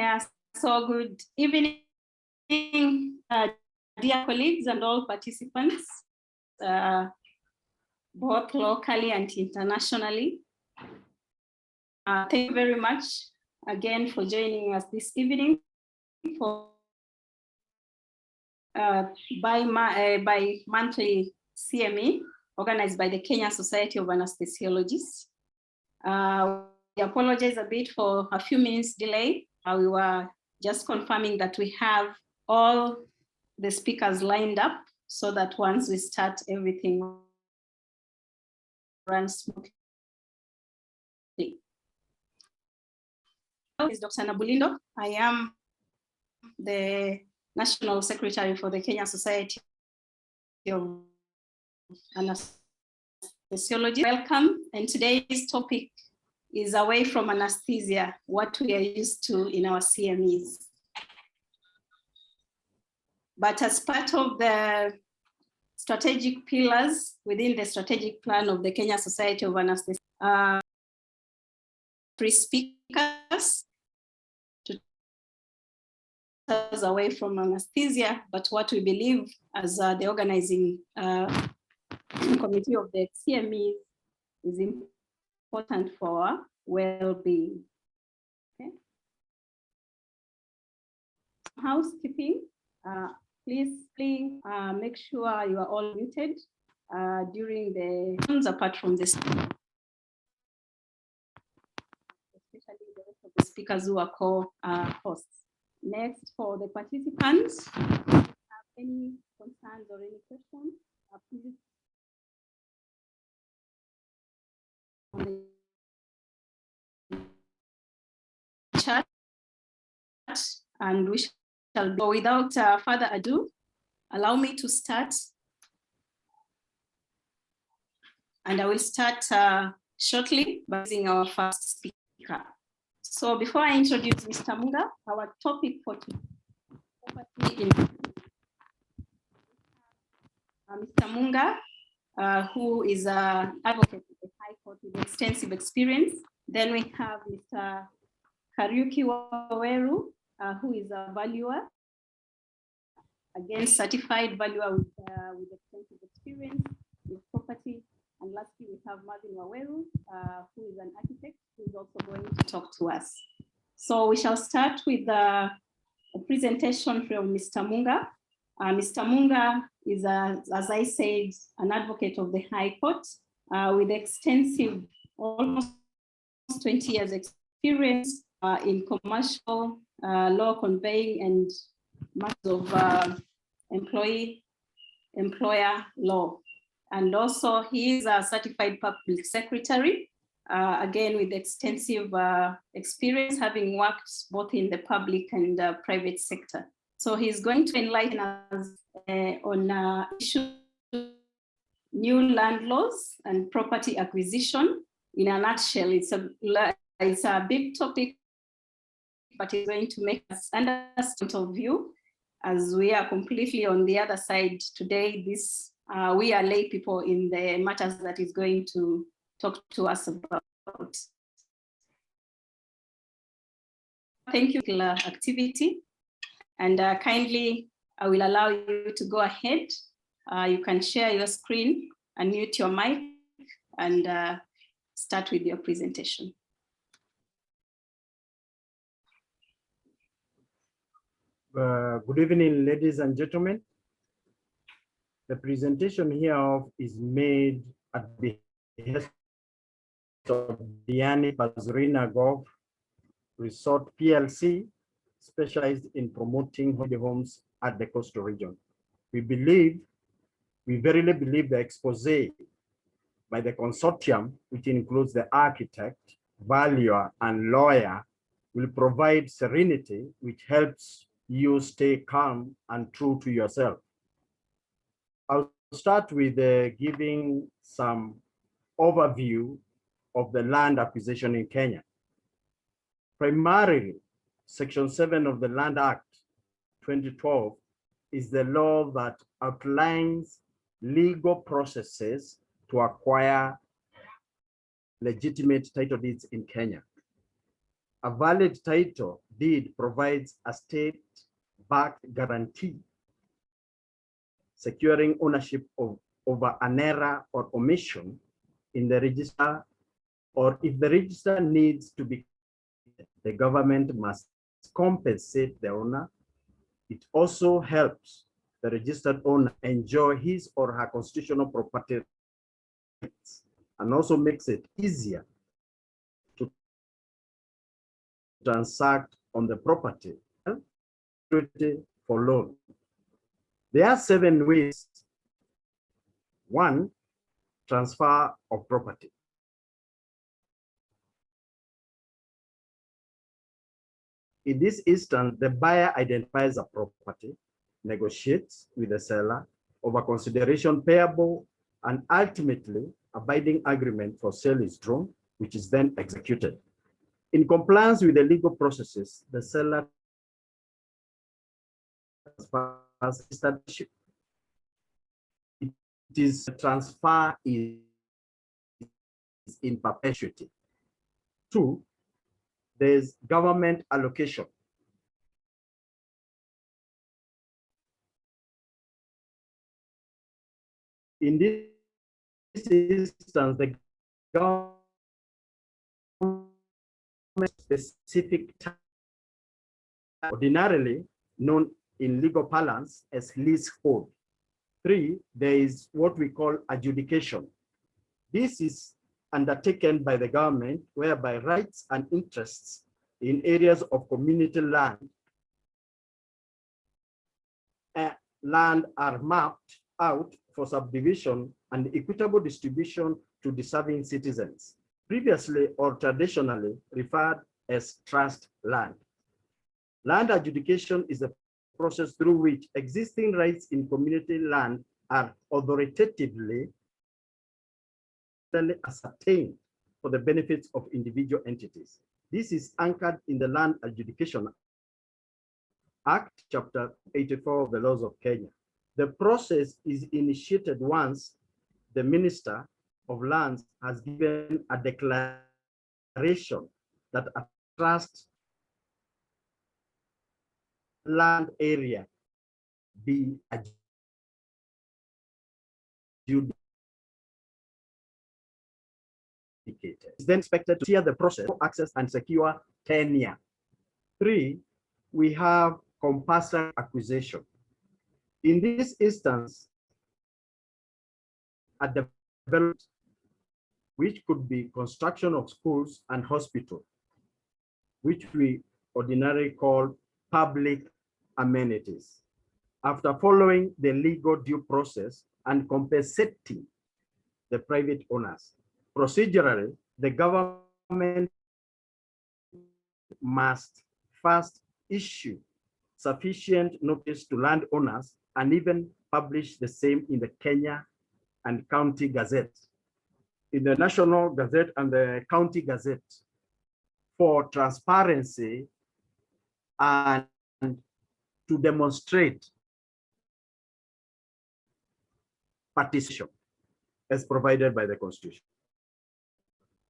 Yeah, so good evening, dear colleagues and all participants, both locally and internationally. Thank you very much again for joining us this evening by monthly CME organized by the Kenya Society of Anesthesiologists. We apologize a bit for a few minutes delay. We were just confirming that we have all the speakers lined up so that once we start, everything runs smoothly. My name is Dr. Nabulindo. I am the National Secretary for the Kenya Society of Anesthesiology. Welcome, and today's topic is away from anesthesia, what we are used to in our CMEs. But as part of the strategic pillars within the strategic plan of the Kenya Society of Anesthesiology, 3 speakers to take us away from anesthesia, but what we believe as the organizing committee of the CME is important for our well-being. Okay. Housekeeping, please make sure you are all muted during the apart from this, especially the rest of the speakers who are co-hosts. Next, for the participants, have any concerns or any questions, please on the chat, and we shall go. Without further ado, allow me to start, and I will start shortly by using our first speaker. So before I introduce Mr. Munga, our topic for today, Mr. Munga, who is an advocate at the High Court with extensive experience. Then we have Mr. Kariuki Waweru, who is a valuer, again certified valuer with extensive experience with property. And lastly, we have Marvin Waweru, who is an architect, who is also going to talk to us. So we shall start with a presentation from Mr. Munga. Mr. Munga is, as I said, an advocate of the High Court with extensive, almost 20 years experience in commercial law, conveying and matters of employer law. And also he is a certified public secretary, again with extensive experience, having worked both in the public and private sector. So he's going to enlighten us on issues, new land laws and property acquisition. In a nutshell, it's a big topic, but it's going to make us understand of view, as we are completely on the other side today. We are lay people in the matters that he's going to talk to us about. Thank you for the activity, and kindly I will allow you to go ahead. You can share your screen, unmute your mic, and start with your presentation. Good evening, ladies and gentlemen. The presentation hereof is made at the behest of Diani Bazurina Golf Resort PLC, specialized in promoting holiday homes at the coastal region. We verily believe the expose by the consortium, which includes the architect, valuer, and lawyer, will provide serenity, which helps you stay calm and true to yourself. I'll start with giving some overview of the land acquisition in Kenya. Primarily, Section 7 of the Land Act 2012 is the law that outlines legal processes to acquire legitimate title deeds in Kenya. A valid title deed provides a state-backed guarantee securing ownership over an error or omission in the register, or if the register needs to be, the government must compensate the owner. It also helps the registered owner enjoy his or her constitutional property rights, and also makes it easier to transact on the property for loan. There are 7 ways. 1, transfer of property. In this instance, the buyer identifies a property, negotiates with the seller over consideration payable, and ultimately a binding agreement for sale is drawn, which is then executed. In compliance with the legal processes, the seller transfers ownership. It is transfer is in perpetuity. 2, there's government allocation. In this instance, the government specific time, ordinarily known in legal parlance as leasehold. 3, there is what we call adjudication. This is undertaken by the government, whereby rights and interests in areas of community land are mapped out for subdivision and equitable distribution to deserving citizens, previously or traditionally referred as trust land. Land adjudication is a process through which existing rights in community land are authoritatively ascertained for the benefits of individual entities. This is anchored in the Land Adjudication Act, Chapter 84 of the Laws of Kenya. The process is initiated once the Minister of Lands has given a declaration that a trust land area be adjudicated. It's then expected to steer the process for access and secure tenure. 3, we have compulsory acquisition. In this instance, a development which could be construction of schools and hospitals, which we ordinarily call public amenities. After following the legal due process and compensating the private owners, procedurally, the government must first issue sufficient notice to landowners and even publish the same in the Kenya and County Gazette, in the National Gazette and the County Gazette, for transparency and to demonstrate participation as provided by the Constitution.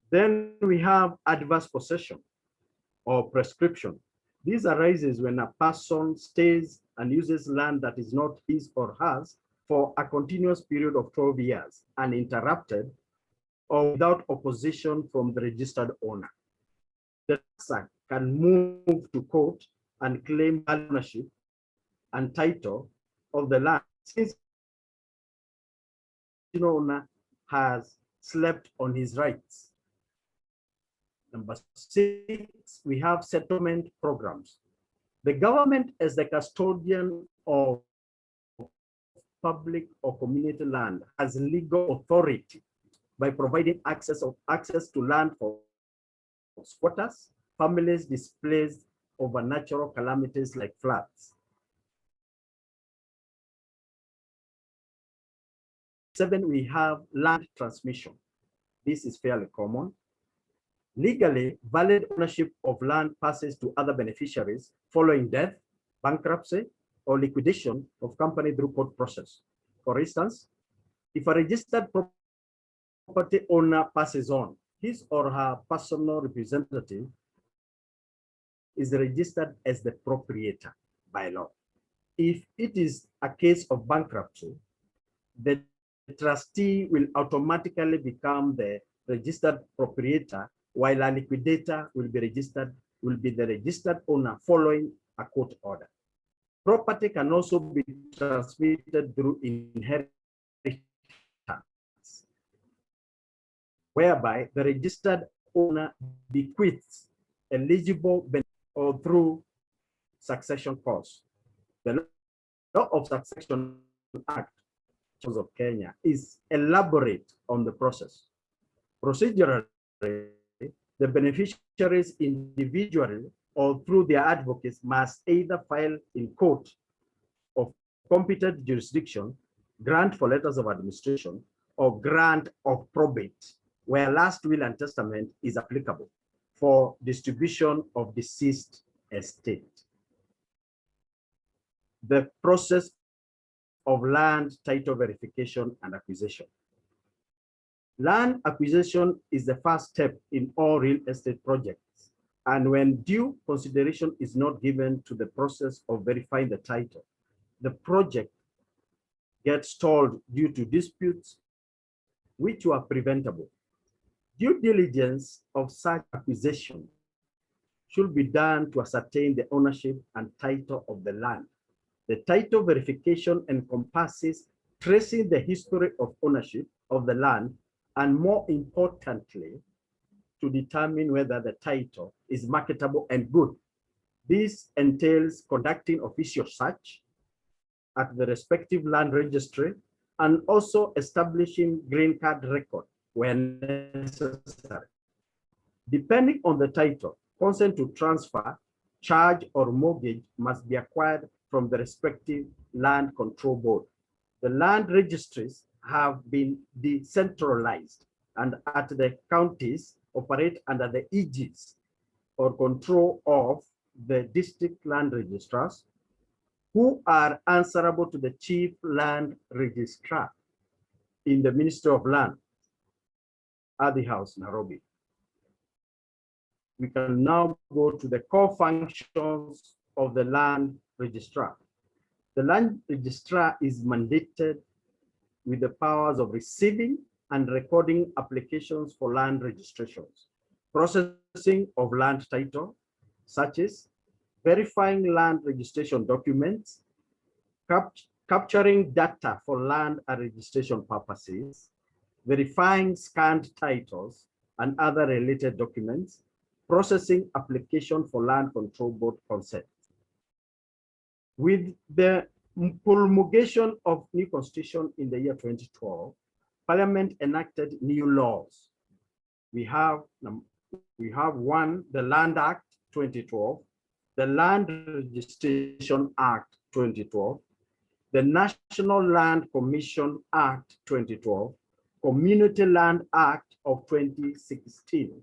Then we have adverse possession or prescription. This arises when a person stays and uses land that is not his or hers for a continuous period of 12 years, uninterrupted or without opposition from the registered owner. The taxer can move to court and claim ownership and title of the land since the owner has slept on his rights. Number 6, we have settlement programs. The government, as the custodian of public or community land, has legal authority by providing access to land for squatters, families displaced over natural calamities like floods. 7, we have land transmission. This is fairly common. Legally, valid ownership of land passes to other beneficiaries following death, bankruptcy, or liquidation of company through court process. For instance, if a registered property owner passes on, his or her personal representative is registered as the proprietor by law. If it is a case of bankruptcy, the trustee will automatically become the registered proprietor, while a liquidator will be the registered owner following a court order. Property can also be transmitted through inheritance, whereby the registered owner bequeaths eligible benefit or through succession clause. The Law of Succession Act of Kenya is elaborate on the process. Procedurally, the beneficiaries individually or through their advocates must either file in court of competent jurisdiction, grant for letters of administration, or grant of probate, where last will and testament is applicable for distribution of deceased estate. The process of land title verification and acquisition. Land acquisition is the first step in all real estate projects, and when due consideration is not given to the process of verifying the title, the project gets stalled due to disputes which were preventable. Due diligence of such acquisition should be done to ascertain the ownership and title of the land. The title verification encompasses tracing the history of ownership of the land, and more importantly, to determine whether the title is marketable and good. This entails conducting official search at the respective land registry and also establishing green card record when necessary. Depending on the title, consent to transfer, charge, or mortgage must be acquired from the respective land control board. The land registries have been decentralized, and at the counties operate under the aegis or control of the district land registrars, who are answerable to the chief land registrar in the Ministry of Land, Ardhi House, Nairobi. We can now go to the core functions of the land registrar. The land registrar is mandated with the powers of receiving and recording applications for land registrations, processing of land title, such as verifying land registration documents, capturing data for land and registration purposes, verifying scanned titles and other related documents, processing application for land control board consent. With the promulgation of new constitution in the year 2012, Parliament enacted new laws. We have one, the Land Act 2012, the Land Registration Act 2012, the National Land Commission Act 2012, Community Land Act of 2016.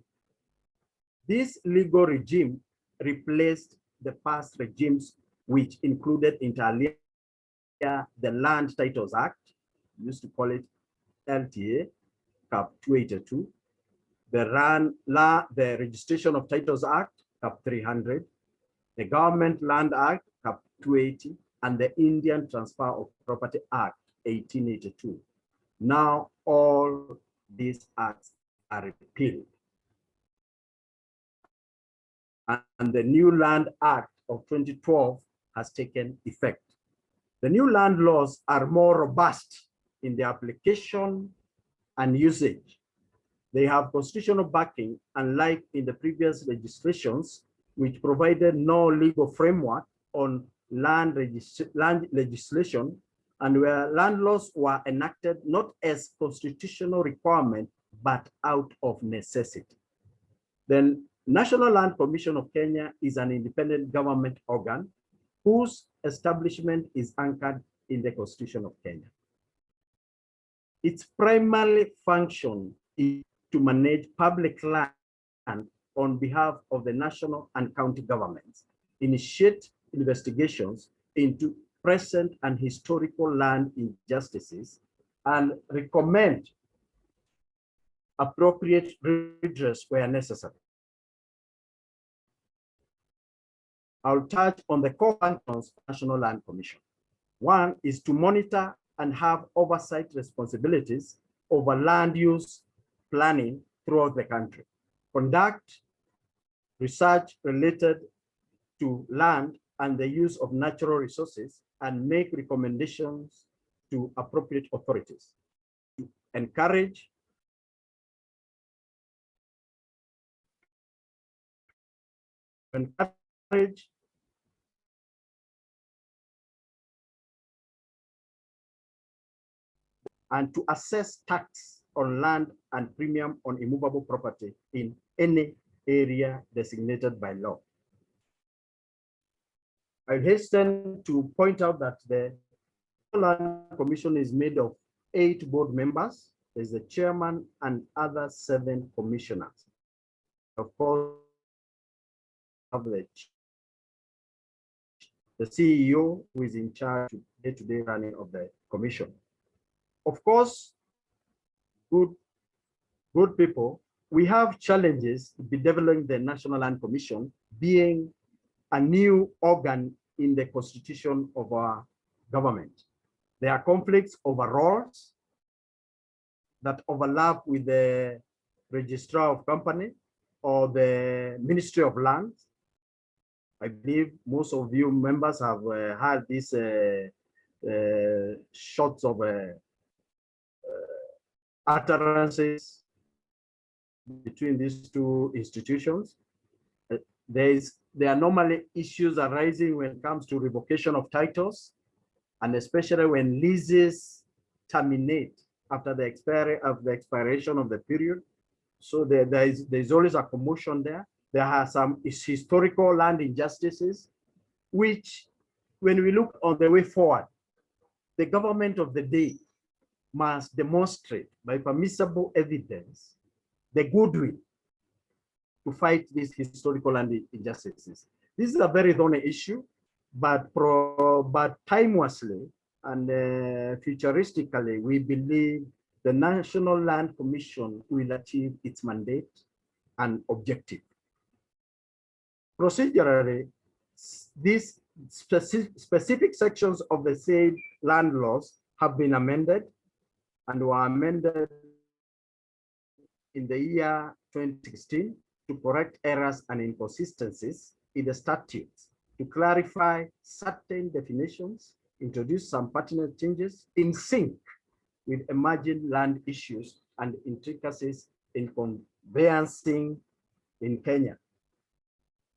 This legal regime replaced the past regimes, which included inter alia the Land Titles Act, used to call it LTA, Cap 282, the Registration of Titles Act, Cap 300, the Government Land Act, Cap 280, and the Indian Transfer of Property Act, 1882. Now all these acts are repealed, and the new Land Act of 2012 has taken effect. The new land laws are more robust in their application and usage. They have constitutional backing, unlike in the previous legislations, which provided no legal framework on land legislation, and where land laws were enacted not as constitutional requirement, but out of necessity. Then National Land Commission of Kenya is an independent government organ whose establishment is anchored in the Constitution of Kenya. Its primary function is to manage public land on behalf of the national and county governments, initiate investigations into present and historical land injustices, and recommend appropriate redress where necessary. I'll touch on the core functions of the National Land Commission. One is to monitor and have oversight responsibilities over land use planning throughout the country, conduct research related to land and the use of natural resources, and make recommendations to appropriate authorities. Encourage and to assess tax on land and premium on immovable property in any area designated by law. I hasten to point out that the Land Commission is made of 8 board members. There's the chairman and other 7 commissioners. Of course, have the CEO who is in charge of day-to-day running of the commission. Of course, good people, we have challenges to be developing the National Land Commission, being a new organ in the constitution of our government. There are conflicts over roles that overlap with the Registrar of Company or the Ministry of Lands. I believe most of you members have had these shots of utterances between these 2 institutions. There are normally issues arising when it comes to revocation of titles, and especially when leases terminate after the expiration of the period. So there's always a commotion there. There are some historical land injustices, which when we look on the way forward, the government of the day must demonstrate by permissible evidence the goodwill to fight these historical land injustices. This is a very thorny issue, but timelessly and futuristically, we believe the National Land Commission will achieve its mandate and objective. Procedurally, these specific sections of the said land laws have been amended and were amended in the year 2016 to correct errors and inconsistencies in the statutes, to clarify certain definitions, introduce some pertinent changes in sync with emerging land issues and intricacies in conveyancing in Kenya.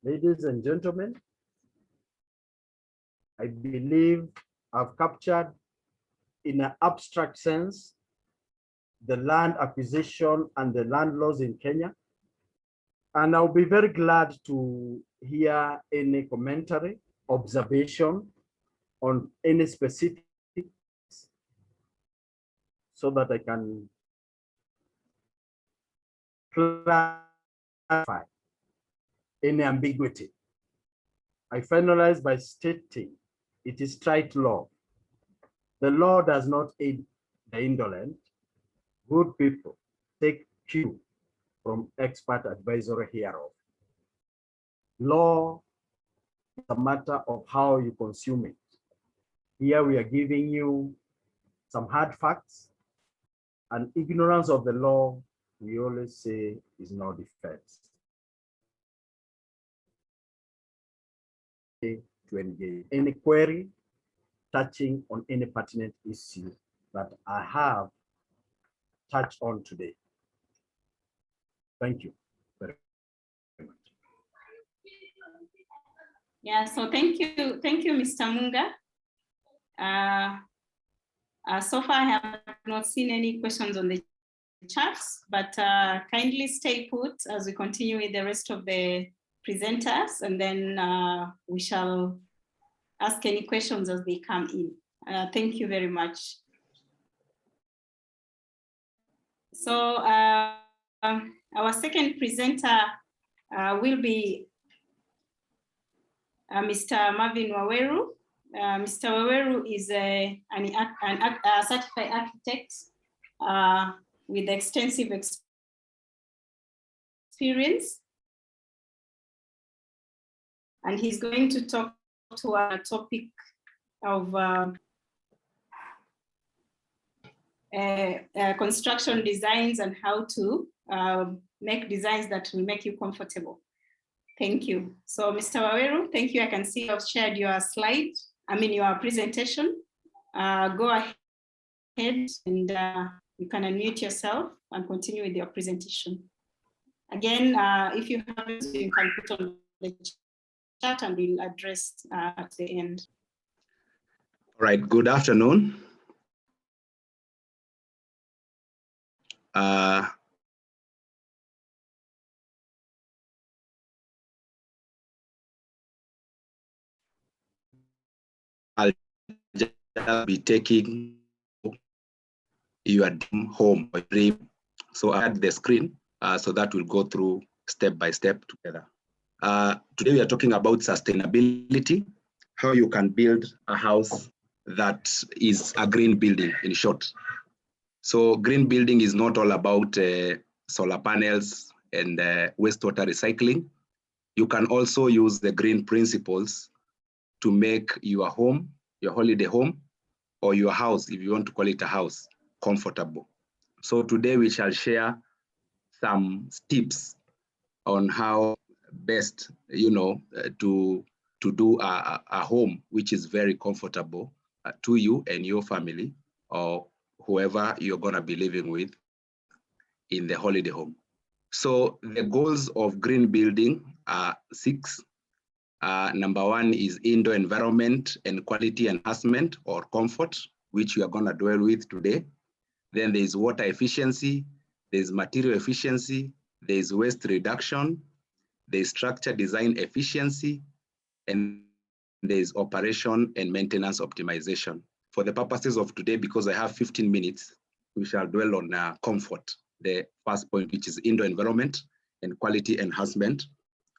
Ladies and gentlemen, I believe I've captured in an abstract sense the land acquisition and the land laws in Kenya. And I'll be very glad to hear any commentary, observation on any specifics so that I can clarify any ambiguity. I finalize by stating it is trite law. The law does not aid the indolent. Good people take cue from expert advisory hereof. Law is a matter of how you consume it. Here we are giving you some hard facts, and ignorance of the law, we always say, is no defense. To engage any query touching on any pertinent issue that I have touched on today. Thank you very much. Yeah, so thank you, Mr. Munga. So far, I have not seen any questions on the chats, but kindly stay put as we continue with the rest of the presenters, and then we shall ask any questions as they come in. Thank you very much. So our second presenter will be Mr. Marvin Waweru. Mr. Waweru is a certified architect with extensive experience. and he's going to talk to a topic of construction designs and how to make designs that will make you comfortable. Thank you. So Mr. Waweru, thank you. I can see you've shared your slide, your presentation. Go ahead and you can unmute yourself and continue with your presentation. Again, if you haven't, you can put on the chat and we'll address at the end. All right, good afternoon. I'll just be taking your home or dream. So I had the screen, so that will go through step by step together. Today we are talking about sustainability, how you can build a house that is a green building, in short. So green building is not all about solar panels and wastewater recycling. You can also use the green principles to make your home, your holiday home, or your house, if you want to call it a house, comfortable. So today we shall share some tips on how best, to do a home which is very comfortable to you and your family, or whoever you're going to be living with in the holiday home. So the goals of green building are 6. Number 1 is indoor environment and quality enhancement or comfort, which we are going to dwell with today. Then there is water efficiency, there's material efficiency, there's waste reduction, there's structure design efficiency, and there's operation and maintenance optimization. For the purposes of today, because I have 15 minutes, we shall dwell on comfort, the first point, which is indoor environment and quality enhancement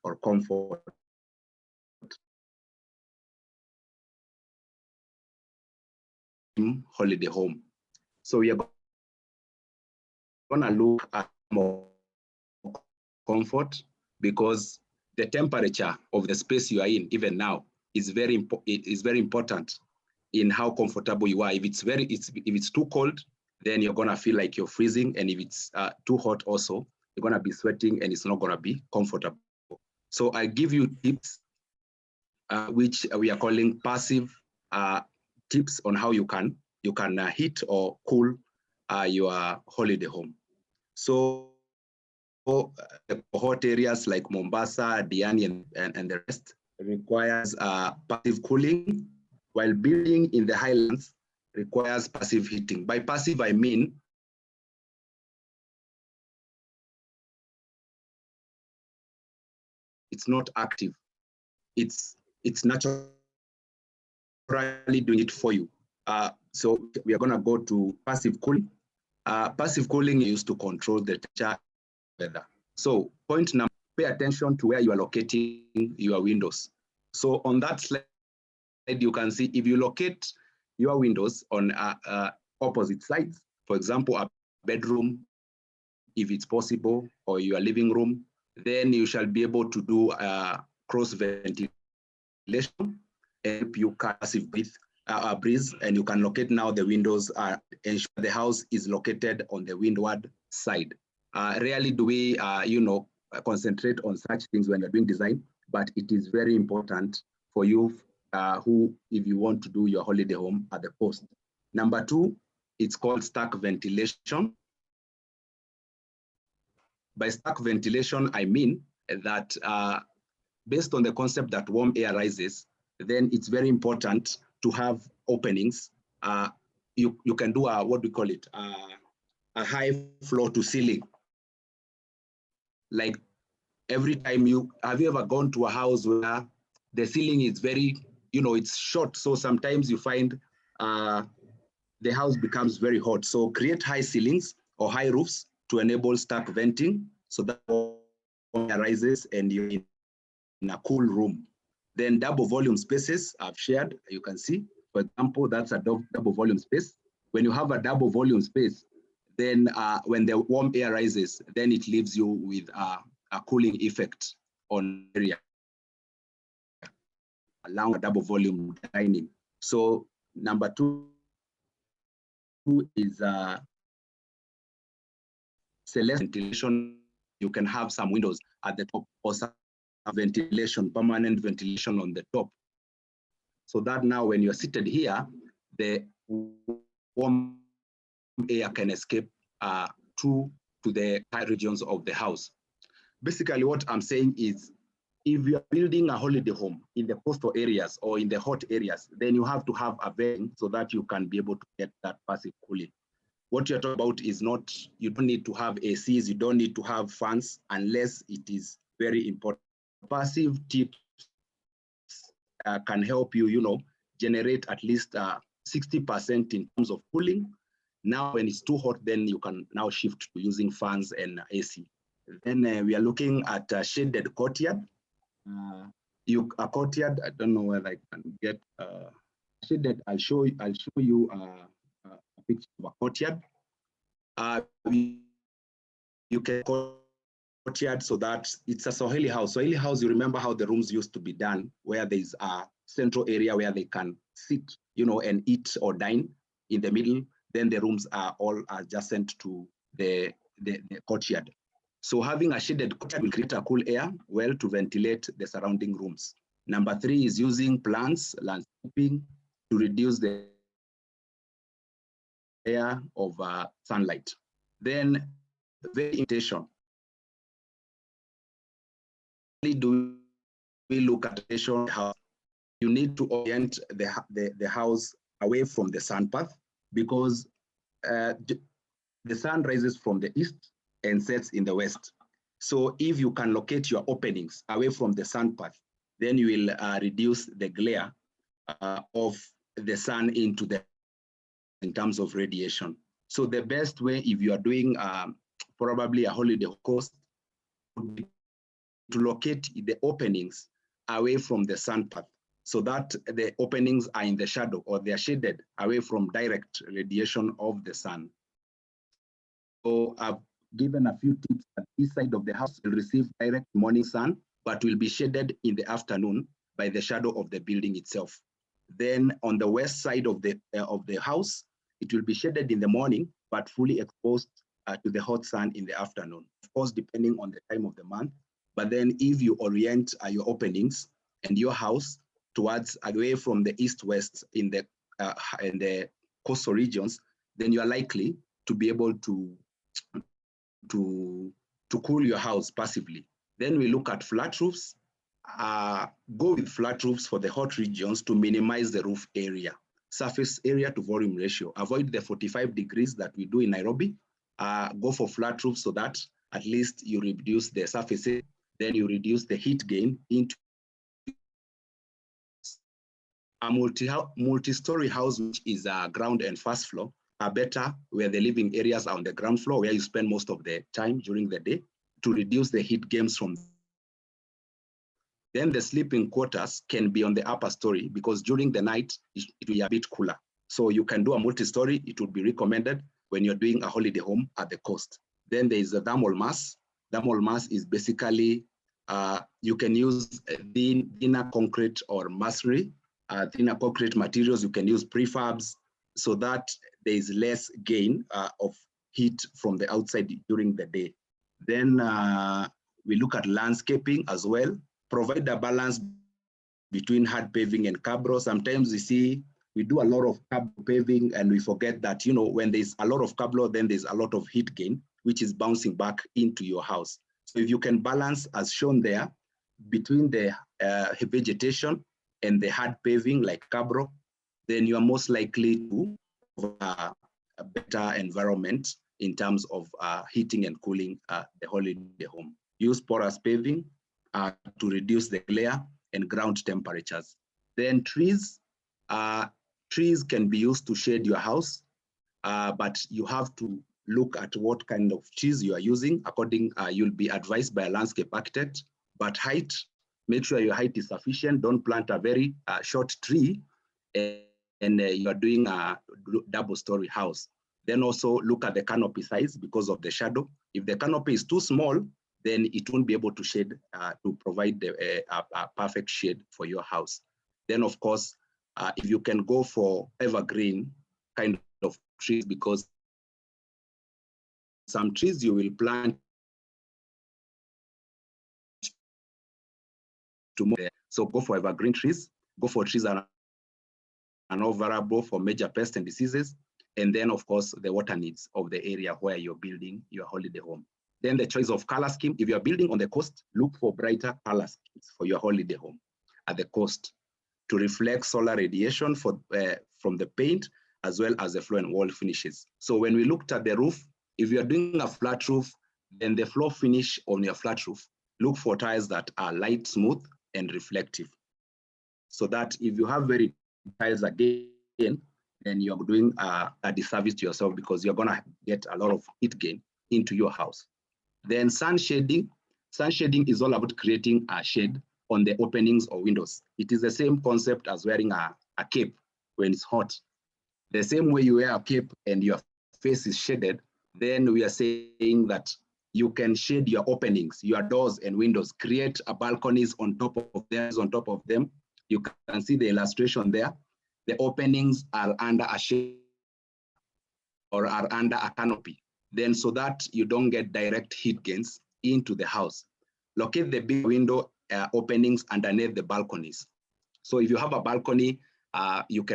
or comfort. Holiday home. So we are going to look at more comfort, because the temperature of the space you are in, even now, is very important in how comfortable you are. If it's too cold, then you're going to feel like you're freezing, and if it's too hot also, you're going to be sweating and it's not going to be comfortable. So I give you tips which we are calling passive tips on how you can heat or cool your holiday home. So the hot areas like Mombasa, Diani, and the rest requires passive cooling, while building in the highlands requires passive heating. By passive, I mean it's not active. It's naturally doing it for you. So we are going to go to passive cooling. Passive cooling is used to control the temperature weather. So point number, pay attention to where you are locating your windows. So on that slide, you can see if you locate your windows on opposite sides, for example, a bedroom, if it's possible, or your living room, then you shall be able to do cross ventilation and you can passive breeze, and you can locate now the windows, ensure the house is located on the windward side. Rarely do we, concentrate on such things when you're doing design, but it is very important for you if you want to do your holiday home at the coast. Number 2, it's called stack ventilation. By stack ventilation, I mean that based on the concept that warm air rises, then it's very important to have openings. You can do what we call it, a high floor to ceiling. Like every time have you ever gone to a house where the ceiling is very, it's short. So sometimes you find the house becomes very hot. So create high ceilings or high roofs to enable stack venting, so that air rises and you're in a cool room. Then double volume spaces I've shared, you can see, for example, that's a double volume space. When you have a double volume space, then when the warm air rises, then it leaves you with a cooling effect on area. lounge, double volume dining. So number two is celestial ventilation. You can have some windows at the top or some ventilation, permanent ventilation on the top. So that now when you're seated here, the warm air can escape to the high regions of the house. Basically what I'm saying is, if you're building a holiday home in the coastal areas or in the hot areas, then you have to have a vent so that you can be able to get that passive cooling. What you're talking about is not, you don't need to have ACs, you don't need to have fans unless it is very important. Passive tips can help you, generate at least 60% in terms of cooling. Now, when it's too hot, then you can now shift to using fans and AC. Then we are looking at a shaded courtyard. A courtyard, I don't know whether I can get shaded. I'll show you a picture of a courtyard. You can courtyard so that it's a Swahili house. Swahili house, you remember how the rooms used to be done, where there's a central area where they can sit, and eat or dine in the middle. Then the rooms are all adjacent to the courtyard. So having a shaded courtyard will create a cool air well to ventilate the surrounding rooms. Number three is using plants, landscaping to reduce the air of sunlight. Then vegetation. Do we look at vegetation house? You need to orient the house away from the sun path, because the sun rises from the east and sets in the west. So if you can locate your openings away from the sun path, then you will reduce the glare of the sun into in terms of radiation. So the best way, if you are doing probably a holiday coast, would be to locate the openings away from the sun path, so that the openings are in the shadow or they are shaded away from direct radiation of the sun. So I've given a few tips that this side of the house will receive direct morning sun, but will be shaded in the afternoon by the shadow of the building itself. Then on the west side of the house, it will be shaded in the morning, but fully exposed to the hot sun in the afternoon, of course, depending on the time of the month. But then if you orient your openings and your house towards away from the east-west in the coastal regions, then you are likely to be able to cool your house passively. Then we look at flat roofs. Go with flat roofs for the hot regions to minimize the roof area. Surface area to volume ratio. Avoid the 45 degrees that we do in Nairobi. Go for flat roofs so that at least you reduce the surface area, then you reduce the heat gain into a multi-story house, which is a ground and first floor, are better where the living areas are on the ground floor, where you spend most of the time during the day, to reduce the heat gains from. Then the sleeping quarters can be on the upper story, because during the night, it will be a bit cooler. So you can do a multi-story. It would be recommended when you're doing a holiday home at the coast. Then there is a thermal mass. Thermal mass is basically, you can use thinner concrete or masonry, thinner concrete materials. You can use prefabs so that there is less gain of heat from the outside during the day. Then we look at landscaping as well. Provide a balance between hard paving and cabro. Sometimes you see we do a lot of cabro paving and we forget that, when there's a lot of cabro, then there's a lot of heat gain, which is bouncing back into your house. So if you can balance, as shown there, between the vegetation and the hard paving like cabro, then you are most likely to have a better environment in terms of heating and cooling the holiday home. Use porous paving to reduce the glare and ground temperatures. Then trees can be used to shade your house, but you have to look at what kind of trees you are using. You'll be advised by a landscape architect. But height, make sure your height is sufficient. Don't plant a very short tree and you are doing a double-story house. Then also look at the canopy size because of the shadow. If the canopy is too small, then it won't be able to shade, to provide a perfect shade for your house. Then of course, if you can go for evergreen kind of trees, because some trees you will plant to move there. So go for evergreen trees, go for trees that are not vulnerable for major pests and diseases. And then of course, the water needs of the area where you're building your holiday home. Then the choice of color scheme. If you're building on the coast, look for brighter color schemes for your holiday home at the coast to reflect solar radiation from the paint, as well as the floor and wall finishes. So when we looked at the roof, if you're doing a flat roof, then the floor finish on your flat roof, look for tiles that are light, smooth, and reflective. So that if you have very tiles again, then you're doing a disservice to yourself, because you're gonna get a lot of heat gain into your house. Then sun shading. Sun shading is all about creating a shade on the openings or windows. It is the same concept as wearing a cape when it's hot. The same way you wear a cape and your face is shaded, then we are saying that you can shade your openings, your doors and windows, create a balconies on top of them. You can see the illustration there. The openings are under a shade or are under a canopy. Then so that you don't get direct heat gains into the house. Locate the big window openings underneath the balconies. So if you have a balcony, you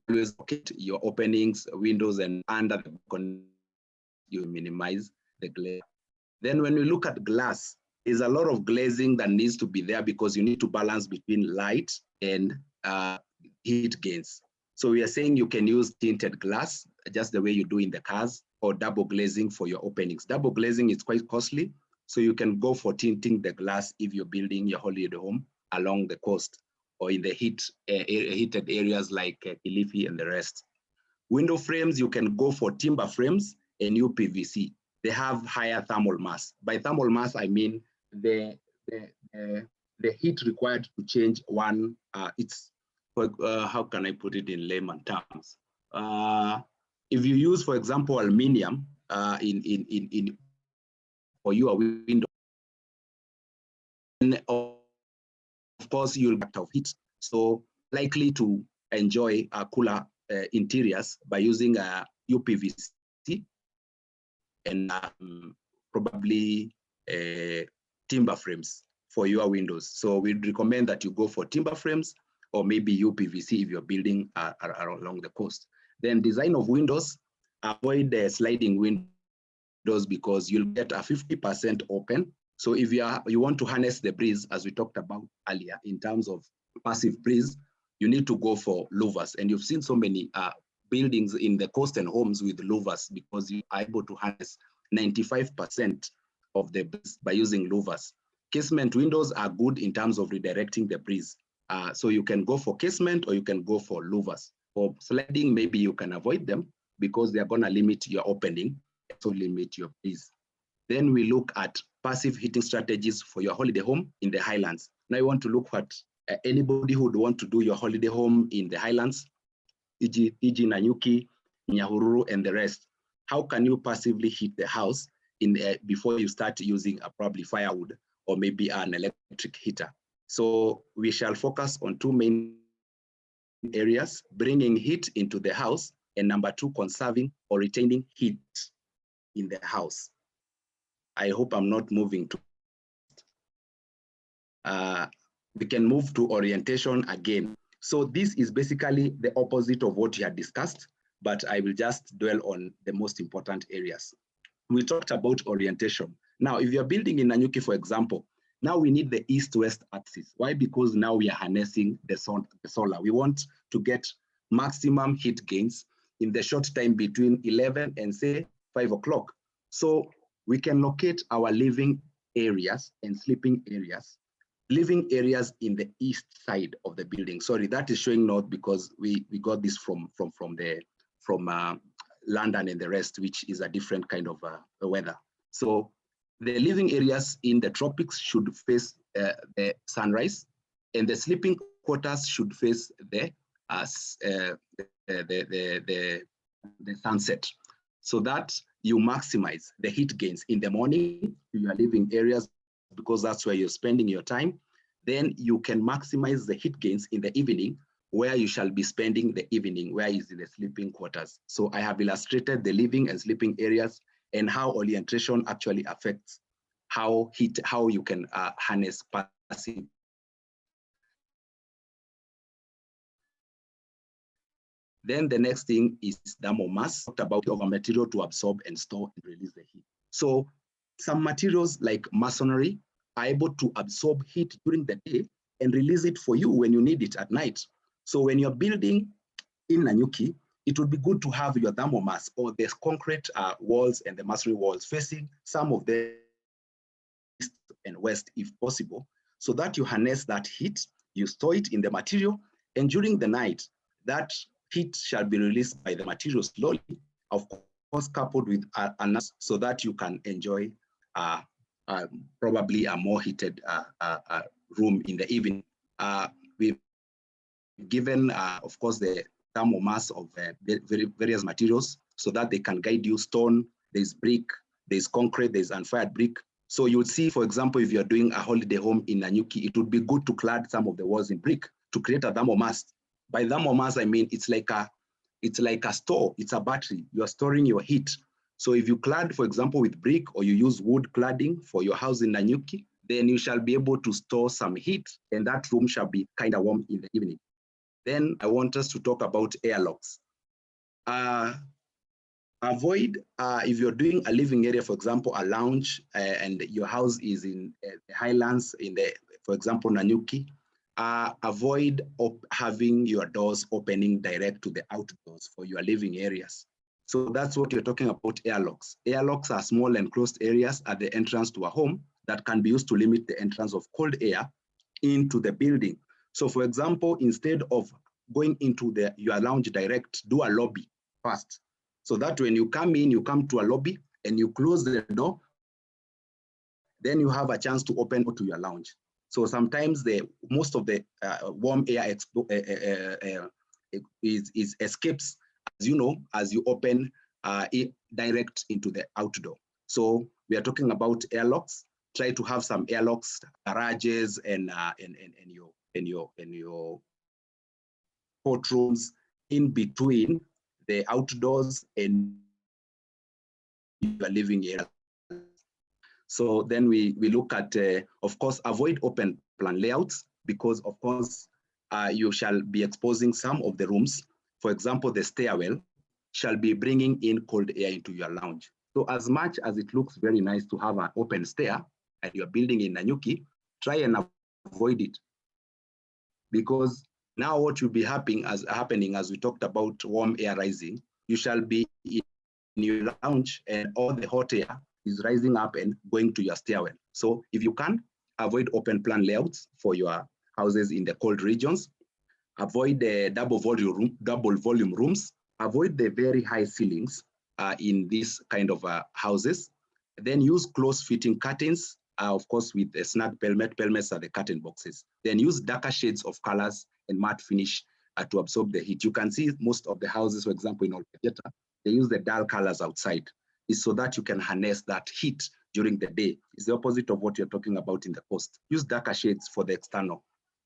always locate your openings, windows, and under the balcony, you minimize the glare. Then when we look at glass, there's a lot of glazing that needs to be there, because you need to balance between light and heat gains. So we are saying you can use tinted glass, just the way you do in the cars, or double glazing for your openings. Double glazing is quite costly, so you can go for tinting the glass if you're building your holiday home along the coast or in the heated areas like Kilifi and the rest. Window frames, you can go for timber frames and UPVC. They have higher thermal mass. By thermal mass, I mean the heat required to change one, how can I put it in layman terms? If you use, for example, aluminium for your window, then of course you'll get out of heat. So likely to enjoy cooler interiors by using UPVC and probably timber frames for your windows. So we'd recommend that you go for timber frames or maybe UPVC if you're building along the coast. Then design of windows, avoid the sliding windows, because you'll get a 50% open. So if you want to harness the breeze, as we talked about earlier, in terms of passive breeze, you need to go for louvers. And you've seen so many buildings in the coast and homes with louvers, because you are able to harness 95% of the breeze by using louvers. Casement windows are good in terms of redirecting the breeze. So you can go for casement or you can go for louvers. For sliding, maybe you can avoid them because they're going to limit your opening, so limit your breeze. Then we look at passive heating strategies for your holiday home in the highlands. Now you want to look at anybody who would want to do your holiday home in the highlands, e.g. Nanyuki, Nyahururu, and the rest. How can you passively heat the house before you start using probably firewood or maybe an electric heater? So we shall focus on two main areas: bringing heat into the house, and number two, conserving or retaining heat in the house. I hope I'm not moving too. We can move to orientation again. So this is basically the opposite of what we had discussed, but I will just dwell on the most important areas. We talked about orientation. Now, if you're building in Nanyuki, for example, now we need the east-west axis. Why? Because now we are harnessing the solar. We want to get maximum heat gains in the short time between 11 and say 5 o'clock. So we can locate our living areas and sleeping areas. Living areas in the east side of the building. Sorry, that is showing north because we got this from London and the rest, which is a different kind of weather. So the living areas in the tropics should face the sunrise, and the sleeping quarters should face the sunset, so that you maximize the heat gains in the morning to your living areas, because that's where you're spending your time. then you can maximize the heat gains in the evening, where you shall be spending the evening, where is in the sleeping quarters. So I have illustrated the living and sleeping areas and how orientation actually affects how you can harness passive. Then the next thing is thermal mass. Talked about of a material to absorb and store and release the heat. So some materials like masonry are able to absorb heat during the day and release it for you when you need it at night. So when you're building in Nanyuki, it would be good to have your thermal mass or the concrete walls and the masonry walls facing some of the east and west if possible, so that you harness that heat, you store it in the material, and during the night, that heat shall be released by the material slowly, of course, coupled with another, so that you can enjoy probably a more heated room in the evening. We've given, of course, the thermal mass of various materials so that they can guide you. Stone, there's brick, there's concrete, there's unfired brick. So you would see, for example, if you're doing a holiday home in Nanyuki, it would be good to clad some of the walls in brick to create a thermal mass. By thermal mass, I mean it's like a store, it's a battery. You're storing your heat. So if you clad, for example, with brick, or you use wood cladding for your house in Nanyuki, then you shall be able to store some heat, and that room shall be kind of warm in the evening. Then I want us to talk about airlocks. Avoid, if you're doing a living area, for example, a lounge, and your house is in the highlands, for example, Nanyuki, avoid having your doors opening direct to the outdoors for your living areas. So that's what you're talking about, airlocks. Airlocks are small enclosed areas at the entrance to a home that can be used to limit the entrance of cold air into the building. So for example, instead of going into your lounge direct, do a lobby first. So that when you come in, you come to a lobby and you close the door, then you have a chance to open to your lounge. So sometimes most of the warm air escapes, as you know, as you open it direct into the outdoor. So we are talking about airlocks. Try to have some airlocks, garages, and your courtrooms in between the outdoors and your living area. So then we look at, of course, avoid open plan layouts, because of course, you shall be exposing some of the rooms. For example, the stairwell shall be bringing in cold air into your lounge. So as much as it looks very nice to have an open stair and you're building in Nanyuki, try and avoid it. Because now what will be happening as we talked about warm air rising, you shall be in your lounge and all the hot air is rising up and going to your stairwell. So if you can, avoid open plan layouts for your houses in the cold regions. Avoid the double volume rooms. Avoid the very high ceilings in these kind of houses. Then use close fitting curtains, of course, with a snug pelmet. Pelmets are the curtain boxes. Then use darker shades of colors and matte finish to absorb the heat. You can see most of the houses, for example, in Olpejeta, they use the dull colors outside. It's so that you can harness that heat during the day. It's the opposite of what you're talking about in the coast. Use darker shades for the external.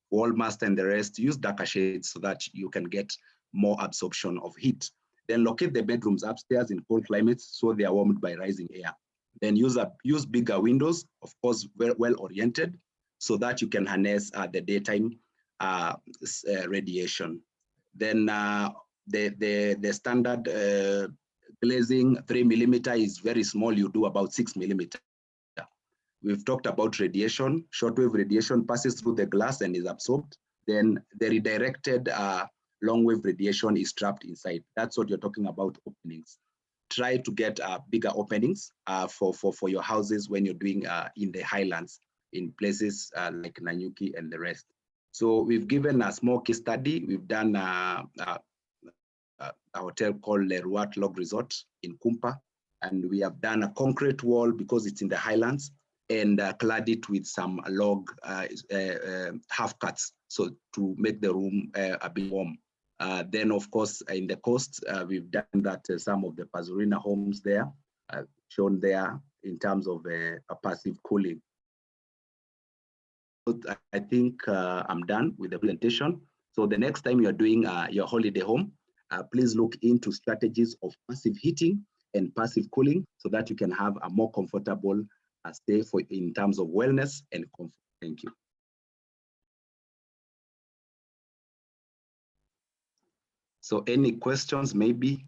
Wall mast and the rest, use darker shades so that you can get more absorption of heat. Then locate the bedrooms upstairs in cold climates so they are warmed by rising air. Then use bigger windows, of course, very well oriented, so that you can harness the daytime radiation. Then the standard glazing 3 millimeter is very small. You do about 6 millimeter. We've talked about radiation. Shortwave radiation passes through the glass and is absorbed. Then the redirected long-wave radiation is trapped inside. That's what you're talking about, openings. Try to get bigger openings for your houses when you're doing in the highlands, in places like Nanyuki and the rest. So we've given a small case study. We've done a hotel called Leruat Log Resort in Kumpa, and we have done a concrete wall because it's in the highlands, and clad it with some log half cuts, so to make the room a bit warm. Then, of course, in the coast, we've done that some of the Pazurina homes there, shown there in terms of a passive cooling. I think I'm done with the presentation. So the next time you're doing your holiday home, please look into strategies of passive heating and passive cooling so that you can have a more comfortable stay in terms of wellness and comfort. Thank you. So any questions maybe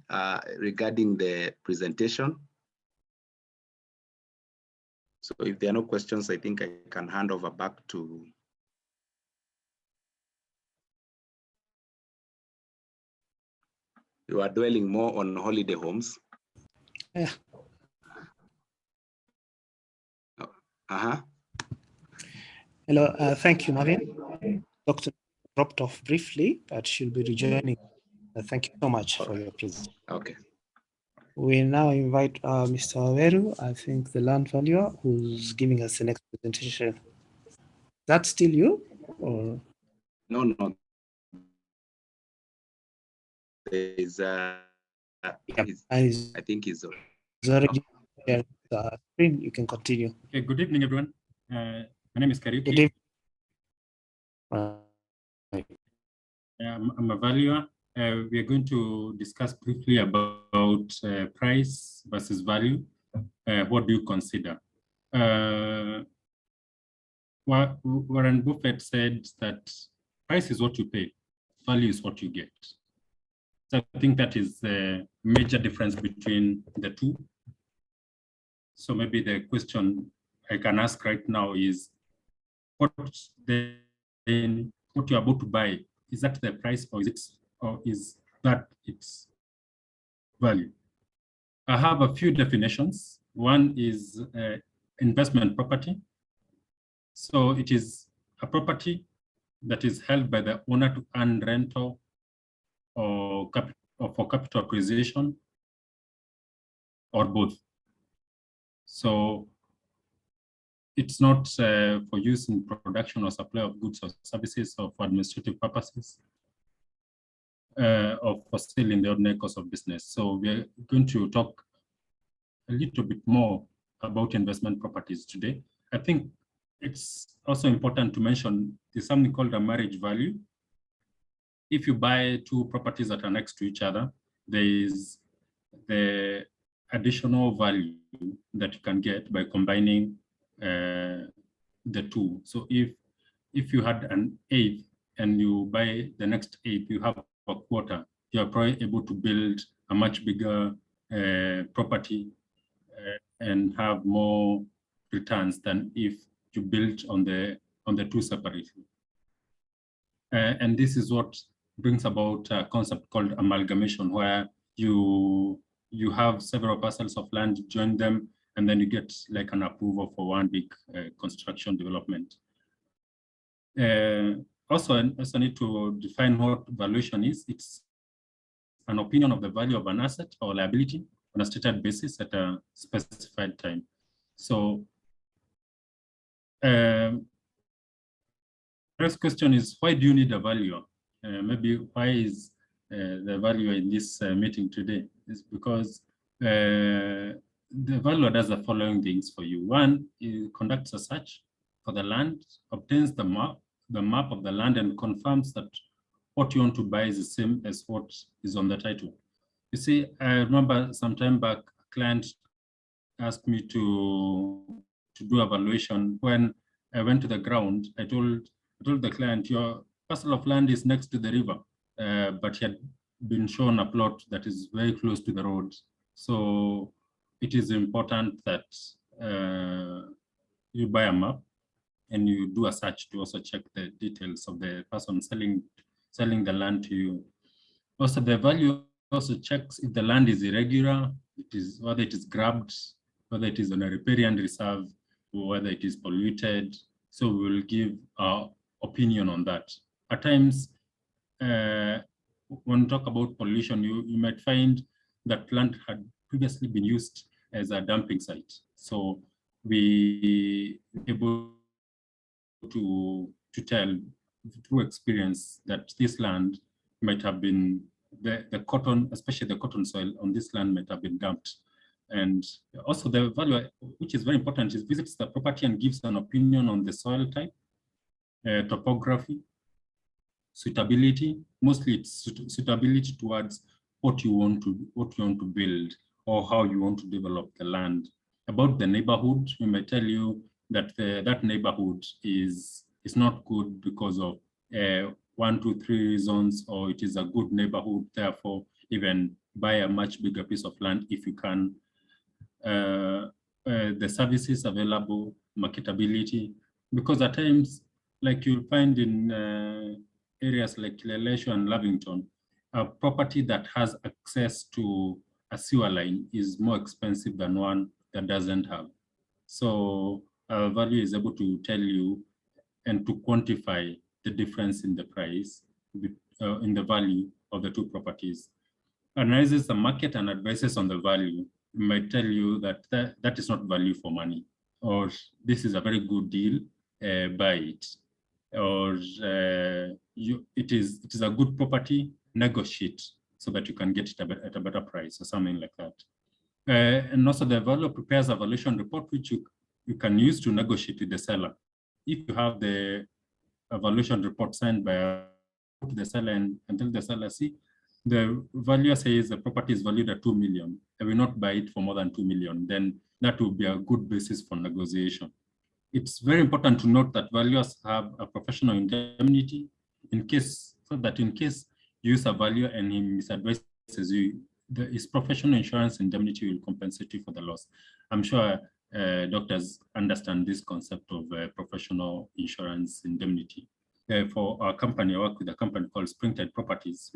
regarding the presentation? So if there are no questions, I think I can hand over back to. You are dwelling more on holiday homes. Yeah. Hello, thank you, Marvin. Dr. dropped off briefly, but she'll be rejoining. Thank you so much for your presentation. Okay. We now invite Mr. Waweru, I think the land valuer, who's giving us the next presentation. Is that still you? Or? No. Is I think he's already shared the screen. You can continue. Okay, good evening, everyone. My name is Kariuki. Good evening. I'm a valuer. We are going to discuss briefly about price versus value. What do you consider? Warren Buffett said that price is what you pay, value is what you get. So I think that is the major difference between the two. So maybe the question I can ask right now is, what you're about to buy, is that the price or is that its value? I have a few definitions. One is investment property. So it is a property that is held by the owner to earn rental or for capital acquisition or both. So it's not for use in production or supply of goods or services or for administrative purposes or for sale in the ordinary course of business. So we're going to talk a little bit more about investment properties today. I think it's also important to mention there's something called a marriage value. If you buy two properties that are next to each other, there is the additional value that you can get by combining the two. So if you had an eighth and you buy the next eighth, you have a quarter, you're probably able to build a much bigger property and have more returns than if you built on the two separately. And this is what brings about a concept called amalgamation, where you have several parcels of land, join them, and then you get like an approval for one big construction development. Also need to define what valuation is. It's an opinion of the value of an asset or liability on a stated basis at a specified time. So first question is, why do you need a valuer? Maybe why is the valuer in this meeting today? Is because the valuer does the following things for you. One, he conducts a search for the land, obtains the map of the land, and confirms that what you want to buy is the same as what is on the title. You see, I remember some time back, a client asked me to do a valuation. When I went to the ground, I told the client, your parcel of land is next to the river, but he had been shown a plot that is very close to the road. So it is important that you buy a map and you do a search to also check the details of the person selling the land to you. Also, the value also checks if the land is irregular, whether it is grabbed, whether it is on a riparian reserve, or whether it is polluted. So we will give our opinion on that. At times, when we talk about pollution, you might find that land had previously been used as a dumping site. So we able to tell through experience that this land might have been, the cotton, especially the cotton soil on this land might have been dumped. And also the valuer, which is very important, is visits the property and gives an opinion on the soil type, topography, suitability. Mostly it's suitability towards what you want to build or how you want to develop the land. About the neighborhood, we may tell you that that neighborhood is not good because of 1, 2, 3 reasons, or it is a good neighborhood, therefore even buy a much bigger piece of land if you can. The services available, marketability, because at times, like you'll find in areas like Kileleshwa and Lavington, a property that has access to a sewer line is more expensive than one that doesn't have. So our value is able to tell you and to quantify the difference in the price, in the value of the two properties. Analyzes the market and advises on the value. Might tell you that that is not value for money, or this is a very good deal, buy it, or it is a good property, negotiate so that you can get it at a better price or something like that. And also the value prepares a valuation report which you can use to negotiate with the seller. If you have the evaluation report signed by the seller and tell the seller, see, the valuer says the property is valued at 2 million, and will not buy it for more than 2 million, then that will be a good basis for negotiation. It's very important to note that valuers have a professional indemnity so that in case you use a valuer and he misadvises you, his professional insurance indemnity will compensate you for the loss. I'm sure doctors understand this concept of professional insurance indemnity. For our company, I work with a company called Springtide Properties.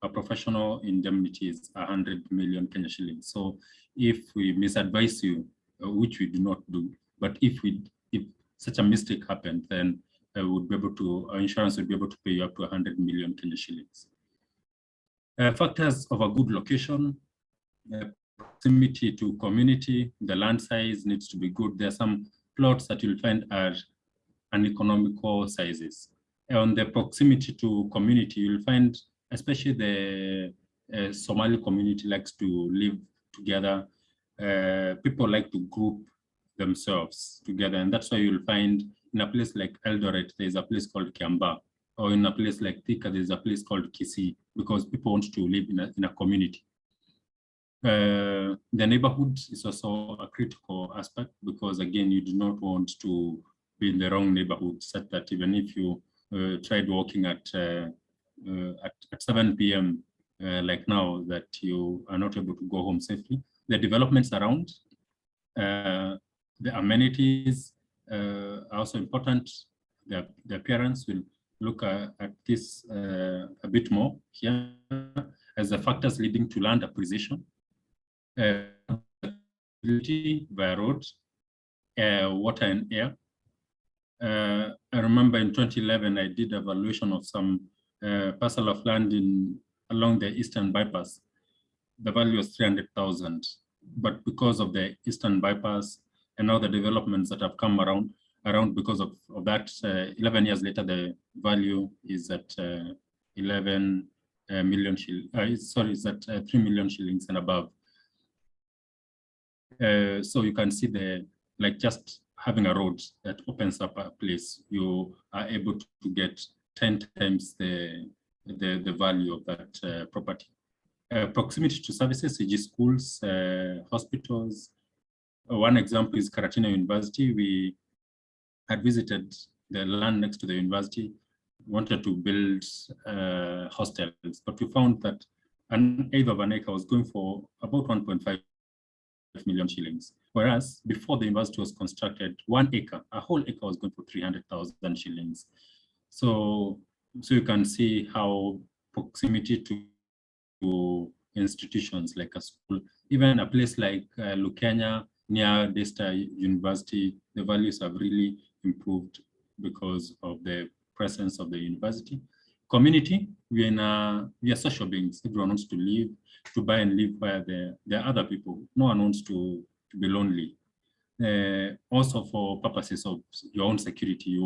Our professional indemnity is 100 million Kenya shillings. So if we misadvise you, which we do not do, but if such a mistake happened, then our insurance would be able to pay you up to 100 million Kenya shillings. Factors of a good location, proximity to community, the land size needs to be good. There are some plots that you'll find are uneconomical sizes. On the proximity to community, you'll find especially the Somali community likes to live together. People like to group themselves together. And that's why you'll find in a place like Eldoret, there's a place called Kiamba, or in a place like Thika, there's a place called Kisii, because people want to live in a community. The neighborhood is also a critical aspect because, again, you do not want to be in the wrong neighborhood, such that even if you tried walking at 7 p.m. Like now, that you are not able to go home safely. The developments around, the amenities are also important. The appearance, will look at this a bit more here as the factors leading to land acquisition, via road, water and air. I remember in 2011, I did evaluation of some parcel of land along the Eastern Bypass. The value was 300,000, but because of the Eastern Bypass and all the developments that have come around because of that, 11 years later, the value is at 11 million shillings. Sorry, it's at 3 million shillings and above. So you can see just having a road that opens up a place, you are able to get 10 times the value of that property. Proximity to services, e.g. schools, hospitals. One example is Karatina University. We had visited the land next to the university, wanted to build hostels, but we found that an eighth of an acre was going for about 1.5 million shillings. Whereas before the university was constructed, 1 acre, a whole acre was going for 300,000 shillings. So you can see how proximity to institutions like a school, even a place like Lukenya near Desta University, the values have really improved because of the presence of the university. Community, we are social beings. Everyone wants to live, to buy and live where there are other people. No one wants to be lonely. Also for purposes of your own security,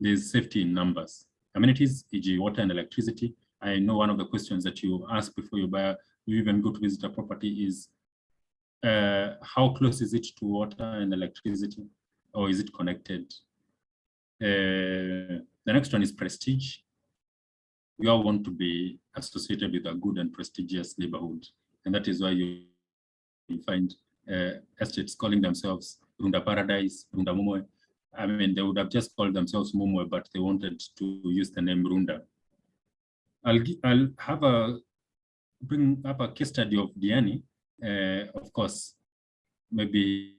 there's safety in numbers. Amenities, e.g. water and electricity. I know one of the questions that you ask before you even go to visit a property is, how close is it to water and electricity, or is it connected? The next one is prestige. We all want to be associated with a good and prestigious neighborhood. And that is why you find estates calling themselves Runda Paradise, Runda Mumwe. I mean, they would have just called themselves Mumwe, but they wanted to use the name Runda. I'll bring up a case study of Diani. Of course, maybe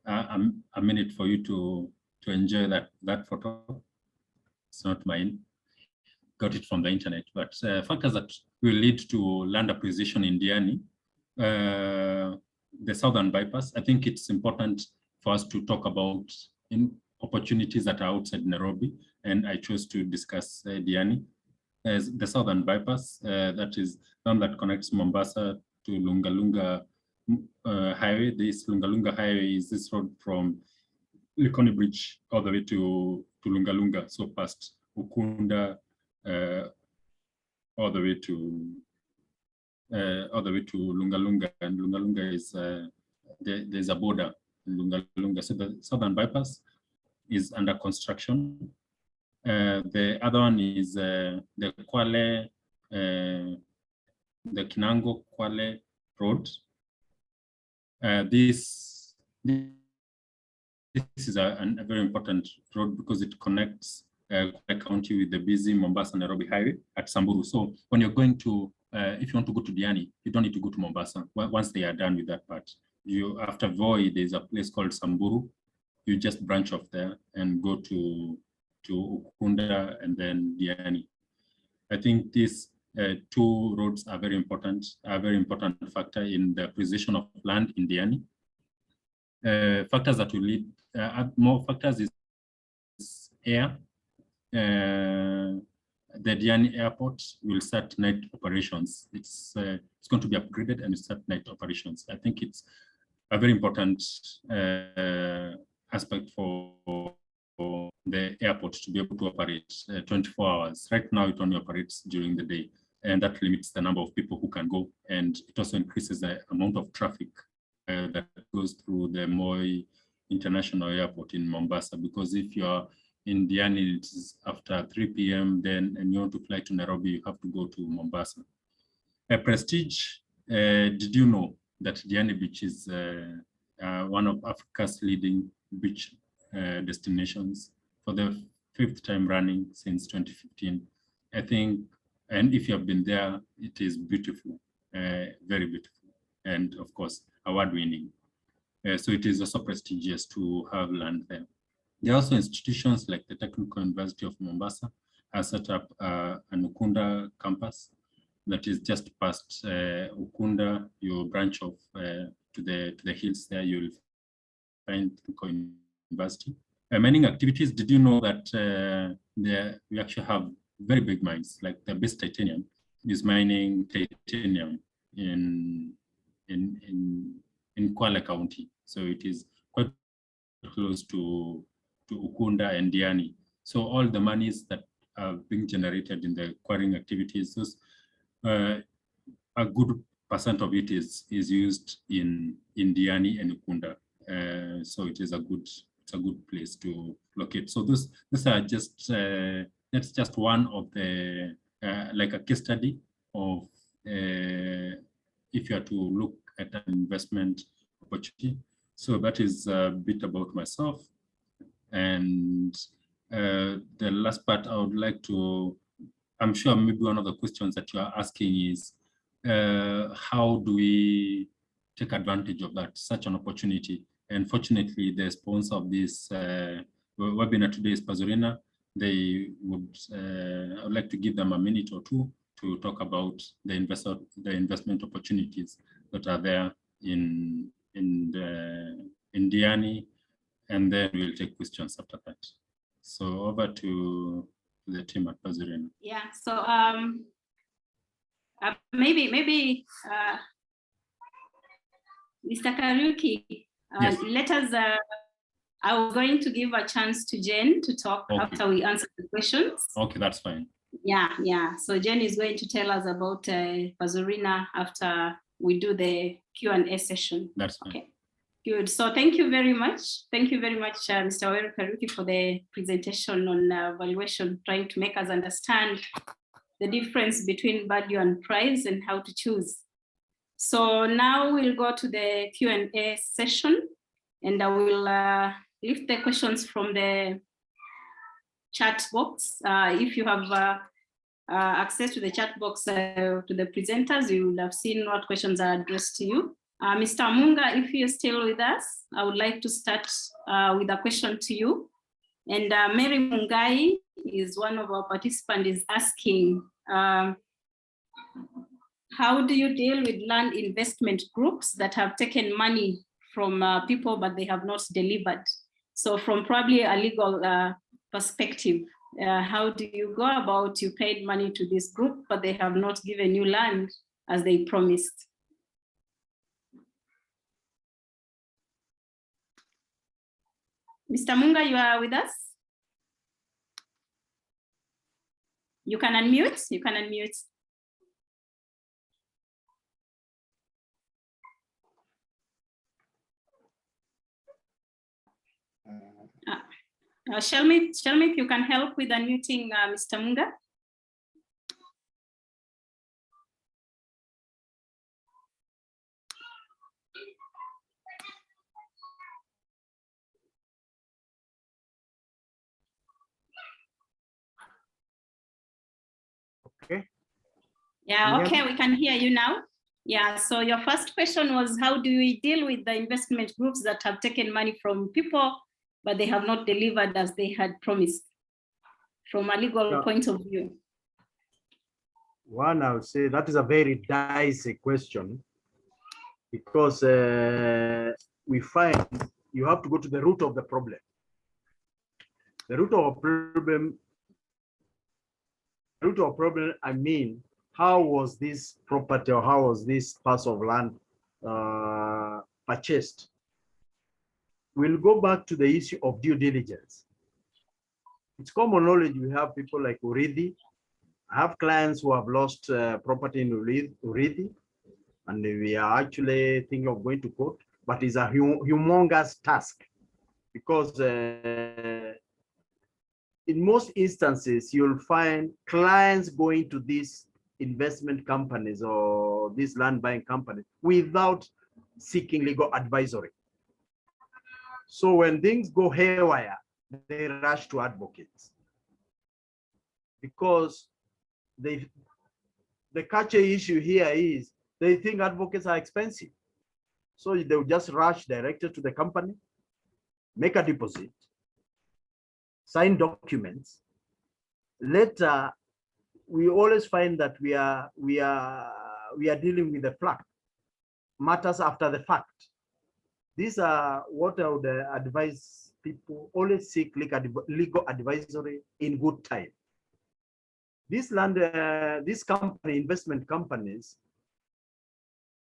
a minute for you to enjoy that photo. It's not mine. Got it from the internet, but factors that will lead to land acquisition in Diani, the southern bypass. I think it's important for us to talk about opportunities that are outside Nairobi, and I chose to discuss Diani as the southern bypass. That is one that connects Mombasa to Lunga Highway. This Lunga Highway is this road from Likoni Bridge all the way to Lunga, so past Ukunda, all the way to Lunga, and Lunga is there's a border in Lunga. So the southern bypass is under construction. The other one is the Kwale, the Kinango Kwale Road. This is a very important road because it connects Kwale County with the busy Mombasa-Nairobi Highway at Samburu. So when you're going to, if you want to go to Diani, you don't need to go to Mombasa. Once they are done with that part, after Voi, there's a place called Samburu. You just branch off there and go to Ukunda and then Diani. I think these two roads are very important factor in the acquisition of land in Diani. Factors that will lead, more factors is air. The Diani airport will start night operations. It's going to be upgraded and start night operations. I think it's a very important aspect for the airport to be able to operate 24 hours. Right now, it only operates during the day, and that limits the number of people who can go. And it also increases the amount of traffic that goes through the Moi International Airport in Mombasa, because if you're in Diani, it's after 3 p.m. and you want to fly to Nairobi, you have to go to Mombasa. Prestige, did you know that Diani Beach is one of Africa's leading beach destinations for the 5th time running since 2015? I think, and if you have been there, it is beautiful, very beautiful, and of course, award-winning. So it is also prestigious to have land there. There are also institutions like the Technical University of Mombasa has set up an Ukunda campus that is just past Ukunda. You branch off to the hills there, you'll find Technical University. Mining activities, did you know that we actually have very big mines, like the best titanium is mining titanium in Kwale County. So it is quite close to Ukunda and Diani. So all the monies that are being generated in the quarrying activities, those, a good percent of it is used in Diani and Ukunda. So it is a good place to locate. So these are just that's just one of the like a case study of if you are to look at an investment opportunity. So that is a bit about myself. And the last part I would like to, I'm sure maybe one of the questions that you are asking is, how do we take advantage of such an opportunity? And fortunately, the sponsor of this webinar today is Pazurina. They would, I would like to give them a minute or two to talk about the investment opportunities that are there in Diani, and then we'll take questions after that. So over to the team at Pazurina. Yeah. So maybe Mr. Kariuki, Yes. let us. I was going to give a chance to Jen to talk after we answer the questions. Okay, that's fine. Yeah. So Jen is going to tell us about Pazurina after we do the Q&A session. That's fine. Okay. Good. So thank you very much. Thank you very much, Mr. Waweru Kariuki, for the presentation on valuation, trying to make us understand the difference between value and price and how to choose. So now we'll go to the Q&A session, and I will lift the questions from the chat box. If you have access to the chat box to the presenters, you will have seen what questions are addressed to you. Mr. Munga, if you're still with us, I would like to start with a question to you. And Mary Mungai is one of our participants, is asking, how do you deal with land investment groups that have taken money from people, but they have not delivered? So from probably a legal perspective, how do you go about, you paid money to this group, but they have not given you land as they promised? Mr. Munga, you are with us? You can unmute, you can unmute. Shelmith, you can help with unmuting Mr. Munga. Okay. Yeah, okay, we can hear you now. Yeah, so your first question was, how do we deal with the investment groups that have taken money from people, but they have not delivered as they had promised from a legal point of view? One, I would say that is a very dicey question, because we find you have to go to the root of the problem. The root of problem, I mean, how was this property or how was this parcel of land purchased? We'll go back to the issue of due diligence. It's common knowledge, we have people like Urithi. I have clients who have lost property in Urithi, and we are actually thinking of going to court, but it's a humongous task, because in most instances, you'll find clients going to these investment companies or these land buying companies without seeking legal advisory. So when things go haywire, they rush to advocates, because the catchy issue here is they think advocates are expensive. So they'll just rush directly to the company, make a deposit, sign documents. Later, we always find that we are dealing with the fact, matters after the fact. These are what I would advise people: always seek legal advisory in good time. This land, this company, investment companies,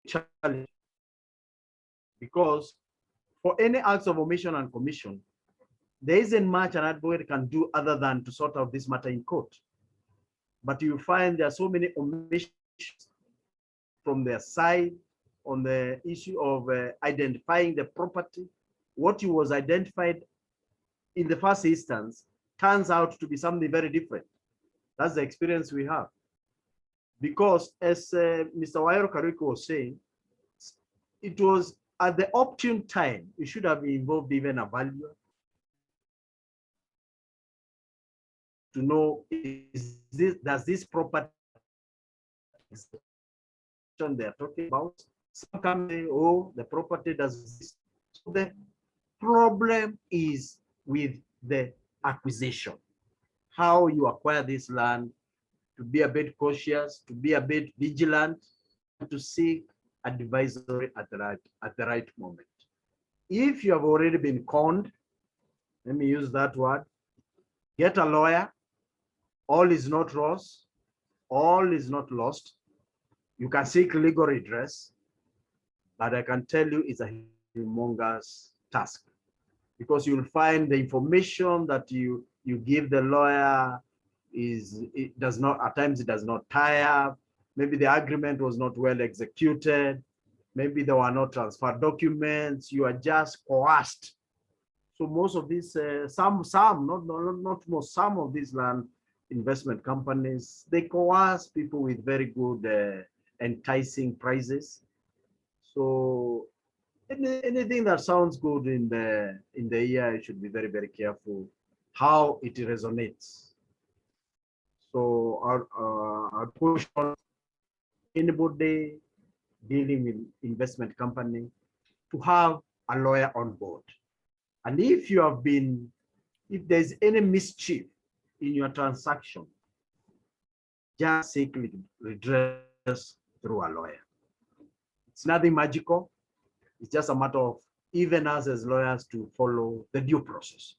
challenge, because for any acts of omission and commission, there isn't much an advocate can do other than to sort out this matter in court. But you find there are so many omissions from their side on the issue of identifying the property. What you was identified in the first instance turns out to be something very different. That's the experience we have. Because as Mr. Waweru Kariuki was saying, it was at the opportune time, you should have involved even a valuer to know, does this property they're talking about? Some company, oh, the property does this. So the problem is with the acquisition, how you acquire this land, to be a bit cautious, to be a bit vigilant, to seek advisory at the right moment. If you have already been conned, let me use that word, get a lawyer. All is not lost. All is not lost. You can seek legal redress, but I can tell you it's a humongous task, because you'll find the information that you give the lawyer at times it does not tie up. Maybe the agreement was not well executed. maybe there were no transfer documents, you are just coerced. So most of these, not most, some of these land investment companies, they coerce people with very good enticing prices. So anything that sounds good in the ear, you should be very, very careful how it resonates. So our push on anybody dealing with investment company to have a lawyer on board. And if you have been, if there's any mischief in your transaction, just seek redress through a lawyer. It's nothing magical. It's just a matter of even us as lawyers to follow the due process.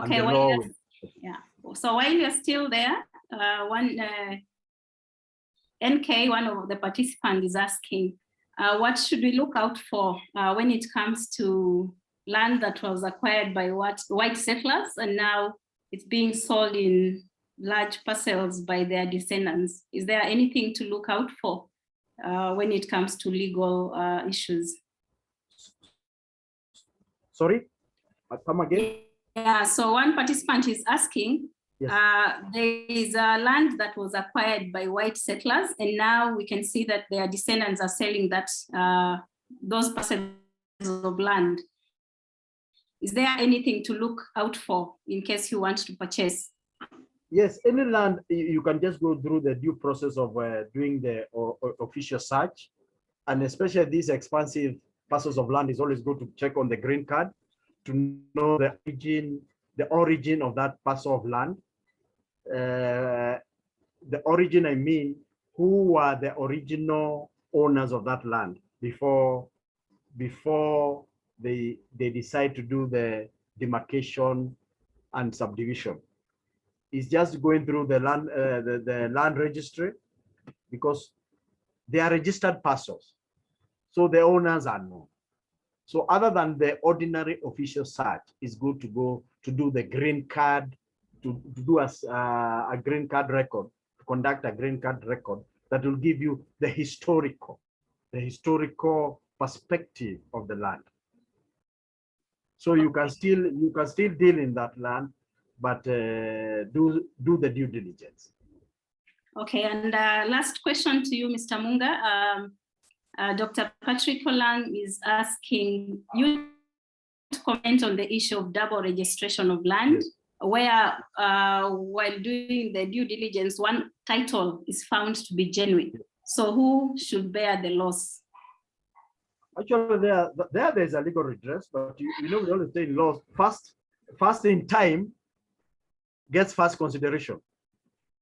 Okay, yeah. So while you're still there, NK, one of the participants, is asking, what should we look out for when it comes to land that was acquired by white settlers and now it's being sold in large parcels by their descendants? Is there anything to look out for when it comes to legal issues? Sorry, come again? Yeah, so one participant is asking, yes. There is a land that was acquired by white settlers, and now we can see that their descendants are selling that those parcels of land. Is there anything to look out for in case you want to purchase? Yes, any land, you can just go through the due process of doing the official search. And especially these expansive parcels of land, is always good to check on the green card to know the origin of that parcel of land. The origin, I mean, who were the original owners of that land before they decide to do the demarcation and subdivision. It's just going through the land registry, because they are registered parcels, so the owners are known. So other than the ordinary official search, it's good to go to do the green card, to do a green card record, to conduct a green card record that will give you the historical perspective of the land. So you can still deal in that land, but do the due diligence. Okay, and last question to you, Mr. Munga. Dr. Patrick Olang is asking you to comment on the issue of double registration of land, where while doing the due diligence, one title is found to be genuine. So who should bear the loss? Actually, there's a legal redress, but you know, we always say in law, first in time gets first consideration.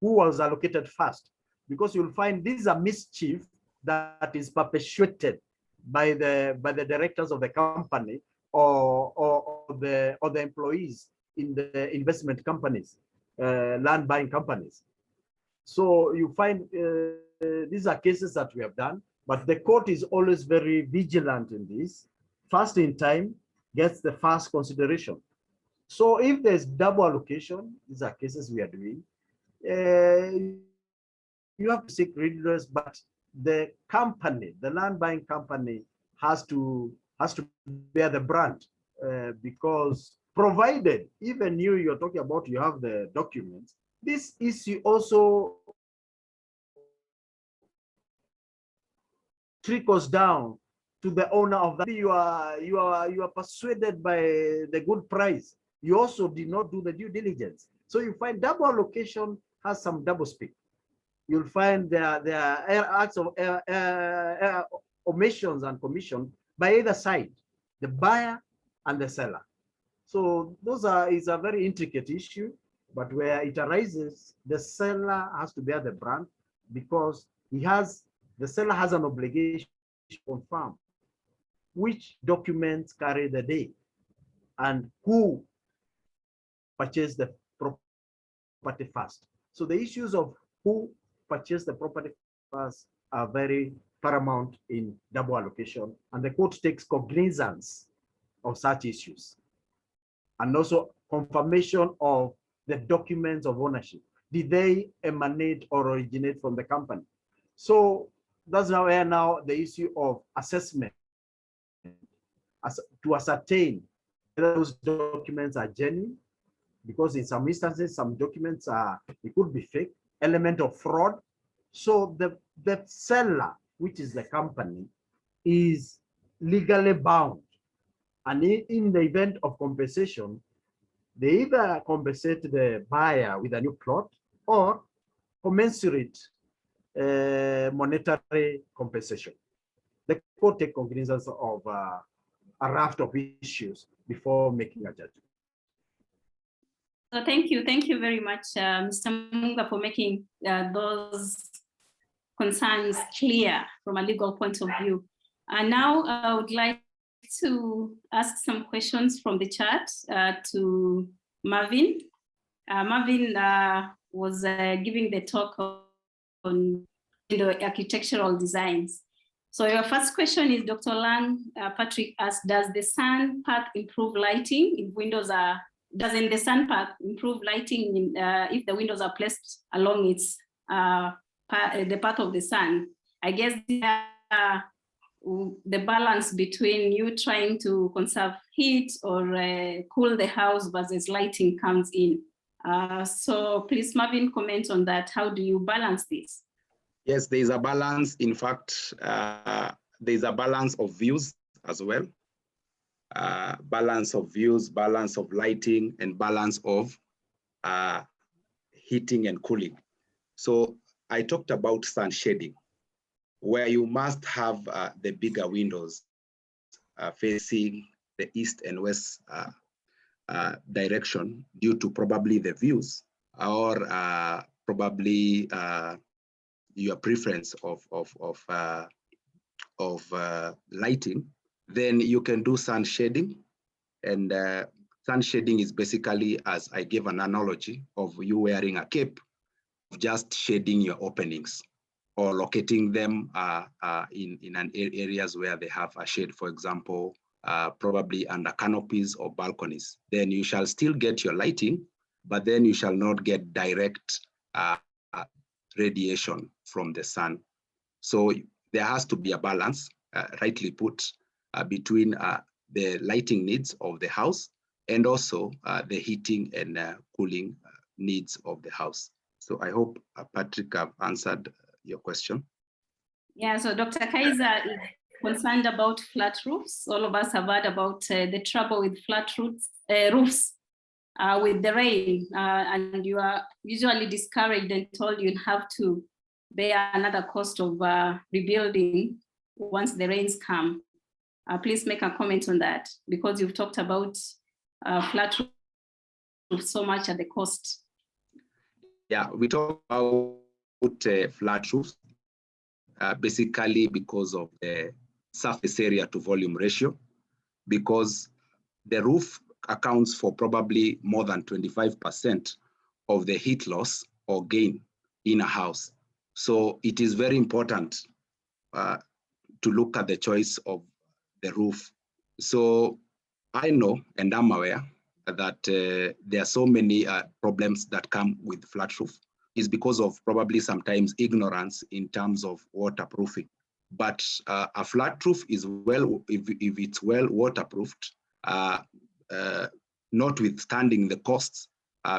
Who was allocated first? Because you'll find this is a mischief that is perpetuated by the directors of the company or the employees in the investment companies, land buying companies. So you find these are cases that we have done, but the court is always very vigilant in this. First in time gets the first consideration. So if there's double allocation, these are cases we are doing. You have to seek redress, but the company, the land buying company, has to bear the brunt, because provided even you're talking about, you have the documents, this issue also trickles down to the owner of that. You are persuaded by the good price. You also did not do the due diligence. So you find double allocation has some double speak. You'll find there are acts of omissions and commission by either side, the buyer and the seller. So is a very intricate issue, but where it arises, the seller has to bear the brunt, because the seller has an obligation to confirm which documents carry the day and who purchased the property first. So the issues of who purchased the property first are very paramount in double allocation, and the court takes cognizance of such issues. And also confirmation of the documents of ownership. Did they emanate or originate from the company? So that's where now the issue of assessment to ascertain whether those documents are genuine, because in some instances, some documents it could be fake, element of fraud. So the seller, which is the company, is legally bound. And in the event of compensation, they either compensate the buyer with a new plot or commensurate monetary compensation. The court take cognizance of a raft of issues before making a judgment. So thank you very much, Mr. Munga, for making those concerns clear from a legal point of view. And now I would like to ask some questions from the chat to Marvin. Marvin was giving the talk on architectural designs. So your first question is, Dr. Lang, Patrick asked, does the sun path improve lighting if windows are, doesn't the sun path improve lighting if the windows are placed along its the path of the sun? I guess the balance between you trying to conserve heat or cool the house versus lighting comes in. So please, Marvin, comment on that. How do you balance this? Yes, there is a balance. In fact, there is a balance of views as well. Balance of views, balance of lighting, and balance of heating and cooling. So I talked about sun shading, where you must have the bigger windows facing the east and west direction due to probably the views or probably your preference of lighting. Then you can do sun shading. And sun shading is basically, as I gave an analogy of you wearing a cape, just shading your openings or locating them in areas where they have a shade, for example, probably under canopies or balconies. Then you shall still get your lighting, but then you shall not get direct radiation from the sun. So there has to be a balance, rightly put, between the lighting needs of the house and also the heating and cooling needs of the house. So I hope, Patrick, I've answered your question. Yeah, so Dr. Kaiser is concerned about flat roofs. All of us have heard about the trouble with flat roofs with the rain, and you are usually discouraged and told you have to bear another cost of rebuilding once the rains come. Please make a comment on that, because you've talked about flat roofs so much at the cost. Yeah, we talk about flat roofs basically because of the surface area to volume ratio, because the roof accounts for probably more than 25% of the heat loss or gain in a house. So it is very important to look at the choice of the roof. So I know and I'm aware that there are so many problems that come with flat roof. Is because of probably sometimes ignorance in terms of waterproofing. But a flat roof is well, if it's well waterproofed, notwithstanding the costs,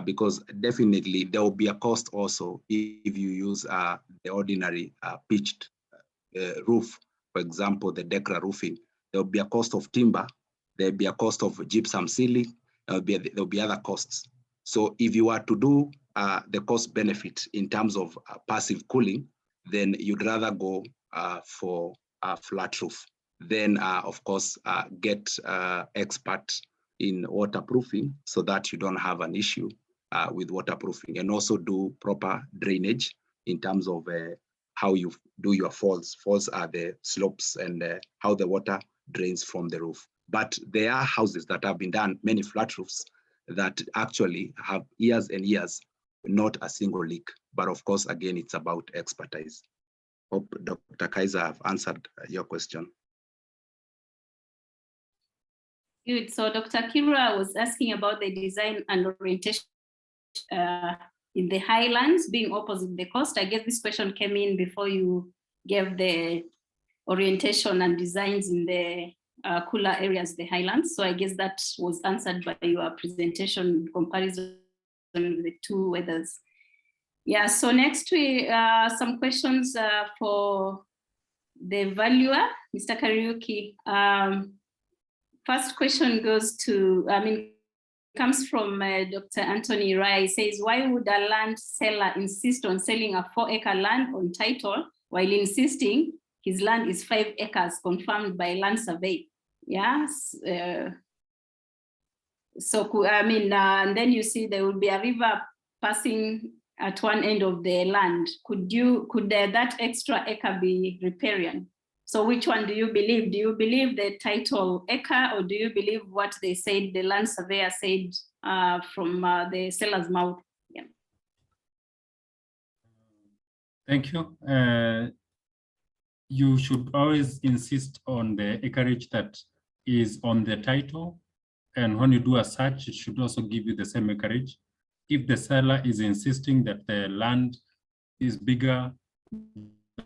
because definitely there will be a cost also if you use the ordinary pitched roof, for example, the Acre roofing. There will be a cost of timber, there will be a cost of gypsum sealing, there will be other costs. So if you are to do the cost benefit in terms of passive cooling, then you'd rather go for a flat roof. Then, of course, get expert in waterproofing so that you don't have an issue with waterproofing, and also do proper drainage in terms of how you do your falls. Falls are the slopes and how the water drains from the roof. But there are houses that have been done, many flat roofs, that actually have years and years, not a single leak. But of course, again, it's about expertise. Hope Dr. Kaiser have answered your question. Good. So Dr. Kira was asking about the design and orientation in the highlands being opposite the coast. I guess this question came in before you gave the orientation and designs in the cooler areas, the highlands. So I guess that was answered by your presentation in comparison with the two weathers. Yeah, so next we some questions for the valuer, Mr. Kariuki. First question goes to, comes from Dr. Anthony Rai. Says, why would a land seller insist on selling a 4-acre land on title while insisting his land is 5 acres confirmed by land survey? Yes. And then you see there will be a river passing at one end of the land. Could that extra acre be riparian? So which one do you believe? Do you believe the title acre, or do you believe what they said, the land surveyor said from the seller's mouth? Yeah. Thank you. You should always insist on the acreage that is on the title. And when you do a search, it should also give you the same acreage. If the seller is insisting that the land is bigger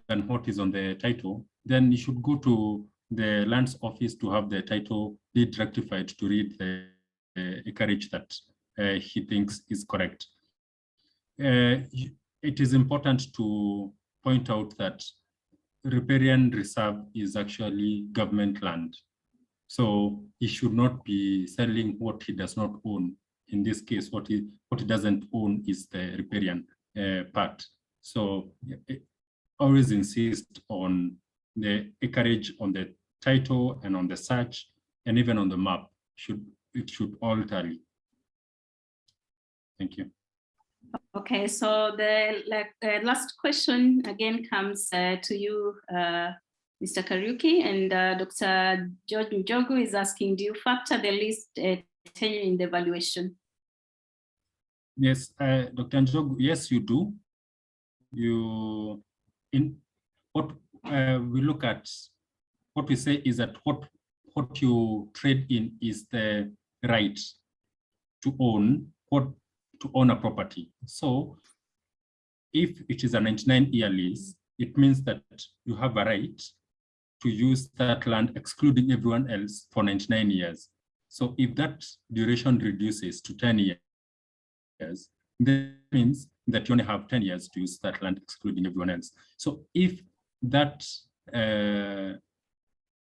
than what is on the title, then you should go to the lands office to have the title deed rectified to read the acreage that he thinks is correct. It is important to point out that riparian reserve is actually government land. So he should not be selling what he does not own. In this case, what he doesn't own is the riparian part. So always insist on the acreage on the title and on the search and even on the map. It should all tally. Thank you. Okay, so the last question again comes to you, Mr. Kariuki, and Dr. George Njogu is asking, do you factor the lease tenure in the valuation? Yes, Dr. Njogu, yes, you do. We look at, what we say is that what you trade in is the right to own a property. So if it is a 99-year lease, it means that you have a right to use that land excluding everyone else for 99 years. So if that duration reduces to 10 years, that means that you only have 10 years to use that land excluding everyone else. So if that,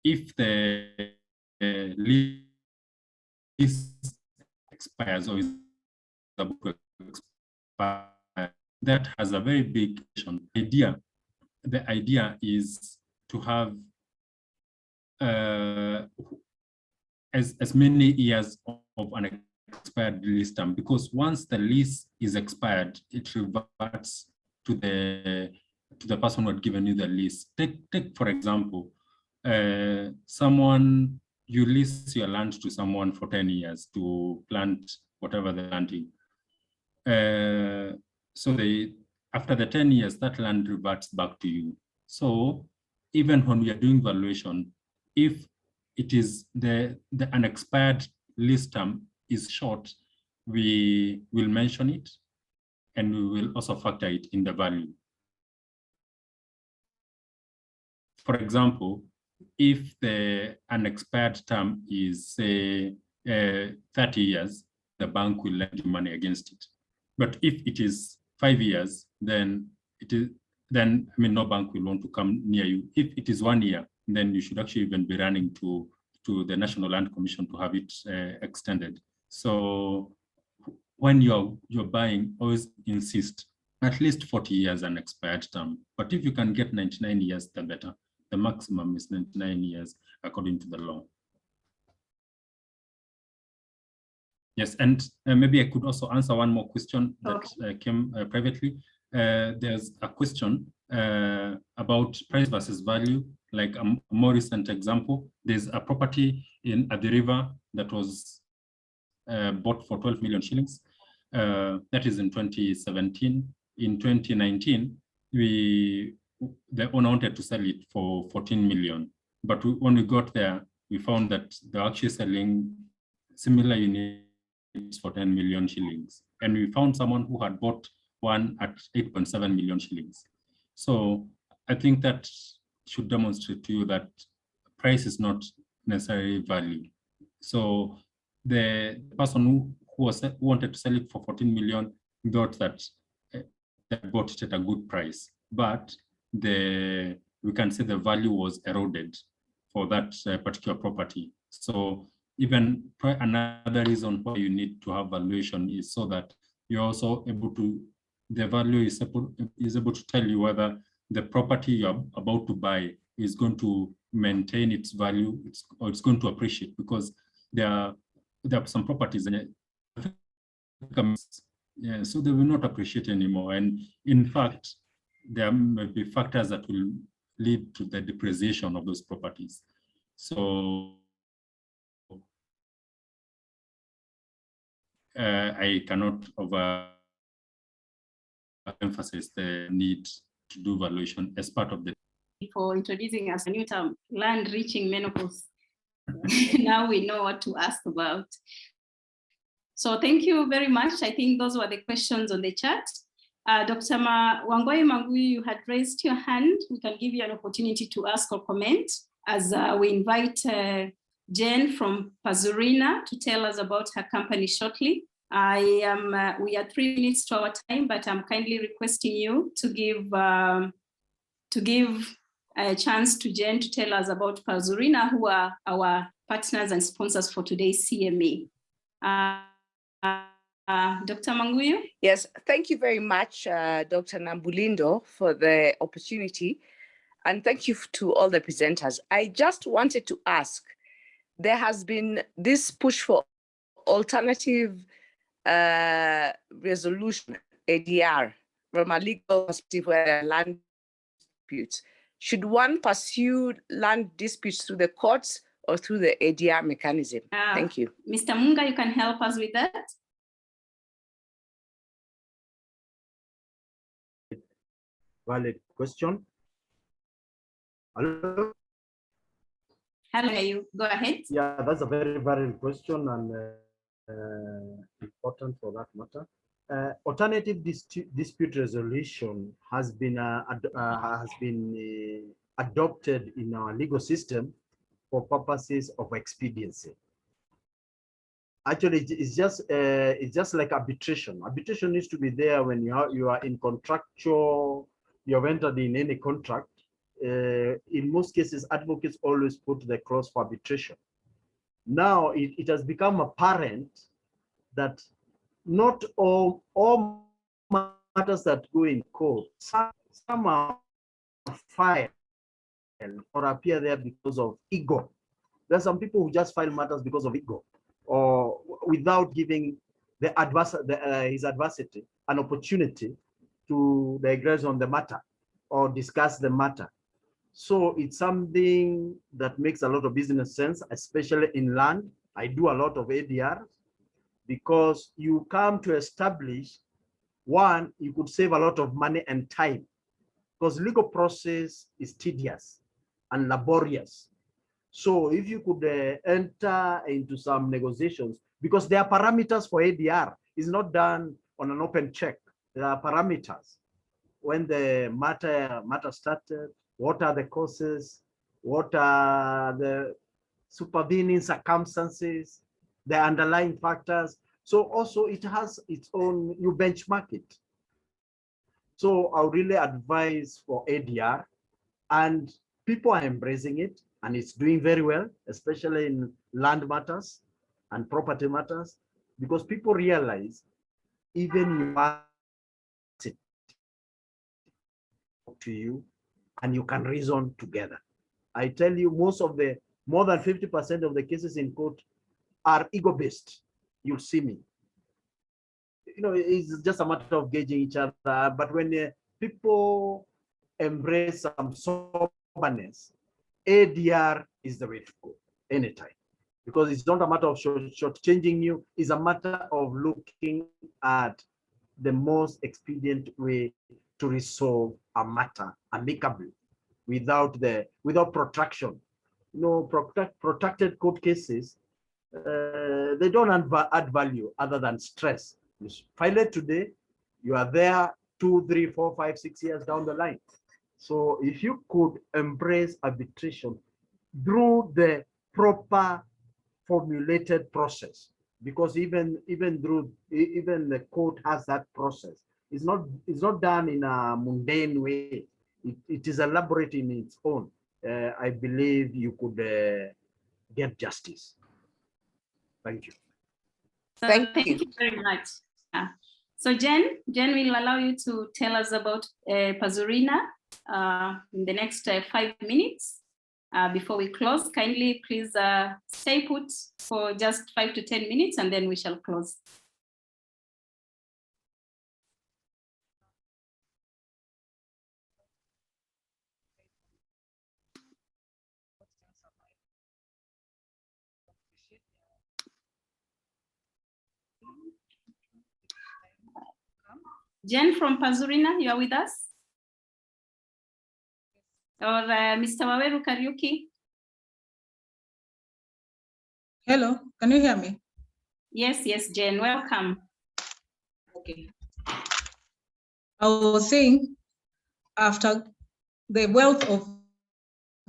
if the lease expires or is about to expire, that has a very big idea. The idea is to have as many years of an expired lease term, because once the lease is expired, it reverts to the person who had given you the lease. Take for example, you lease your land to someone for 10 years to plant whatever they're planting. So after the 10 years, that land reverts back to you. So even when we are doing valuation, if it is the unexpired lease term is short, we will mention it, and we will also factor it in the value. For example, if the unexpired term is, say, 30 years, the bank will lend you money against it. But if it is 5 years, then no bank will want to come near you. If it is 1 year, then you should actually even be running to the National Land Commission to have it extended. So when you're buying, always insist at least 40 years an expired term. But if you can get 99 years, the better. The maximum is 99 years according to the law. Yes, and maybe I could also answer one more question that came privately. There's a question about price versus value, like a more recent example. There's a property at the river that was bought for 12 million shillings. That is in 2017. In 2019, the owner wanted to sell it for 14 million. But when we got there, we found that they're actually selling similar units for 10 million shillings. And we found someone who had bought one at 8.7 million shillings. So I think that should demonstrate to you that price is not necessarily value. So the person who wanted to sell it for 14 million thought that they bought it at a good price, but we can say the value was eroded for that particular property. So even another reason why you need to have valuation is so that you're also able to, the value is able to tell you whether the property you're about to buy is going to maintain its value, or it's going to appreciate, because there are some properties and so they will not appreciate anymore. And in fact, there may be factors that will lead to the depreciation of those properties. So I cannot emphasize the need to do valuation as part of the. For introducing us a new term, land reaching menopause. Now we know what to ask about. So thank you very much. I think those were the questions on the chat. Dr. Wanjau, you had raised your hand. We can give you an opportunity to ask or comment as we invite Jen from Pazurina to tell us about her company shortly. We are 3 minutes to our time, but I'm kindly requesting you to give a chance to Jen to tell us about Pazurina, who are our partners and sponsors for today's CME. Dr. Manguyu? Yes, thank you very much, Dr. Nambulindo, for the opportunity. And thank you to all the presenters. I just wanted to ask, there has been this push for alternative resolution, ADR, from a legal perspective where land disputes. Should one pursue land disputes through the courts or through the ADR mechanism? Thank you. Mr. Munga, you can help us with that? Valid question. Hello? Hello, you go ahead. Yeah, that's a very valid question and important for that matter. Alternative dispute resolution has been adopted in our legal system for purposes of expediency. Actually, it's just like arbitration. Arbitration needs to be there when you are in contractual, you have entered in any contract. In most cases, advocates always put the clause for arbitration. Now it has become apparent that not all matters that go in court, some are filed or appear there because of ego. There are some people who just file matters because of ego, or without giving the his adversary an opportunity to digress on the matter or discuss the matter. So it's something that makes a lot of business sense, especially in land. I do a lot of ADR because you come to establish, one, you could save a lot of money and time because legal process is tedious and laborious. So if you could enter into some negotiations, because there are parameters for ADR, it's not done on an open check. There are parameters. When the matter started, what are the causes? What are the supervening circumstances, the underlying factors? So also it has its own, you benchmark it. So I would really advise for ADR, and people are embracing it, and it's doing very well, especially in land matters and property matters, because people realize even you are to you and you can reason together. I tell you, more than 50% of the cases in court are ego-based. You'll see me. You know, it's just a matter of gauging each other. But when people embrace some soberness, ADR is the way to go anytime. Because it's not a matter of shortchanging you, it's a matter of looking at the most expedient way to resolve a matter amicably without protraction. You know, protracted court cases, they don't add value other than stress. You file it today, you are there 2, 3, 4, 5, 6 years down the line. So if you could embrace arbitration through the proper formulated process, because even the court has that process. It's not done in a mundane way. It is elaborate in its own. I believe you could get justice. Thank you. Thank you. Thank you very much. So Jen will allow you to tell us about Pazurina in the next 5 minutes before we close. Kindly please stay put for just 5 to 10 minutes and then we shall close. Jen from Pazurina, you are with us? Or Mr. Waweru Kariuki? Hello, can you hear me? Yes, Jen, welcome. Okay. I was saying, after the wealth of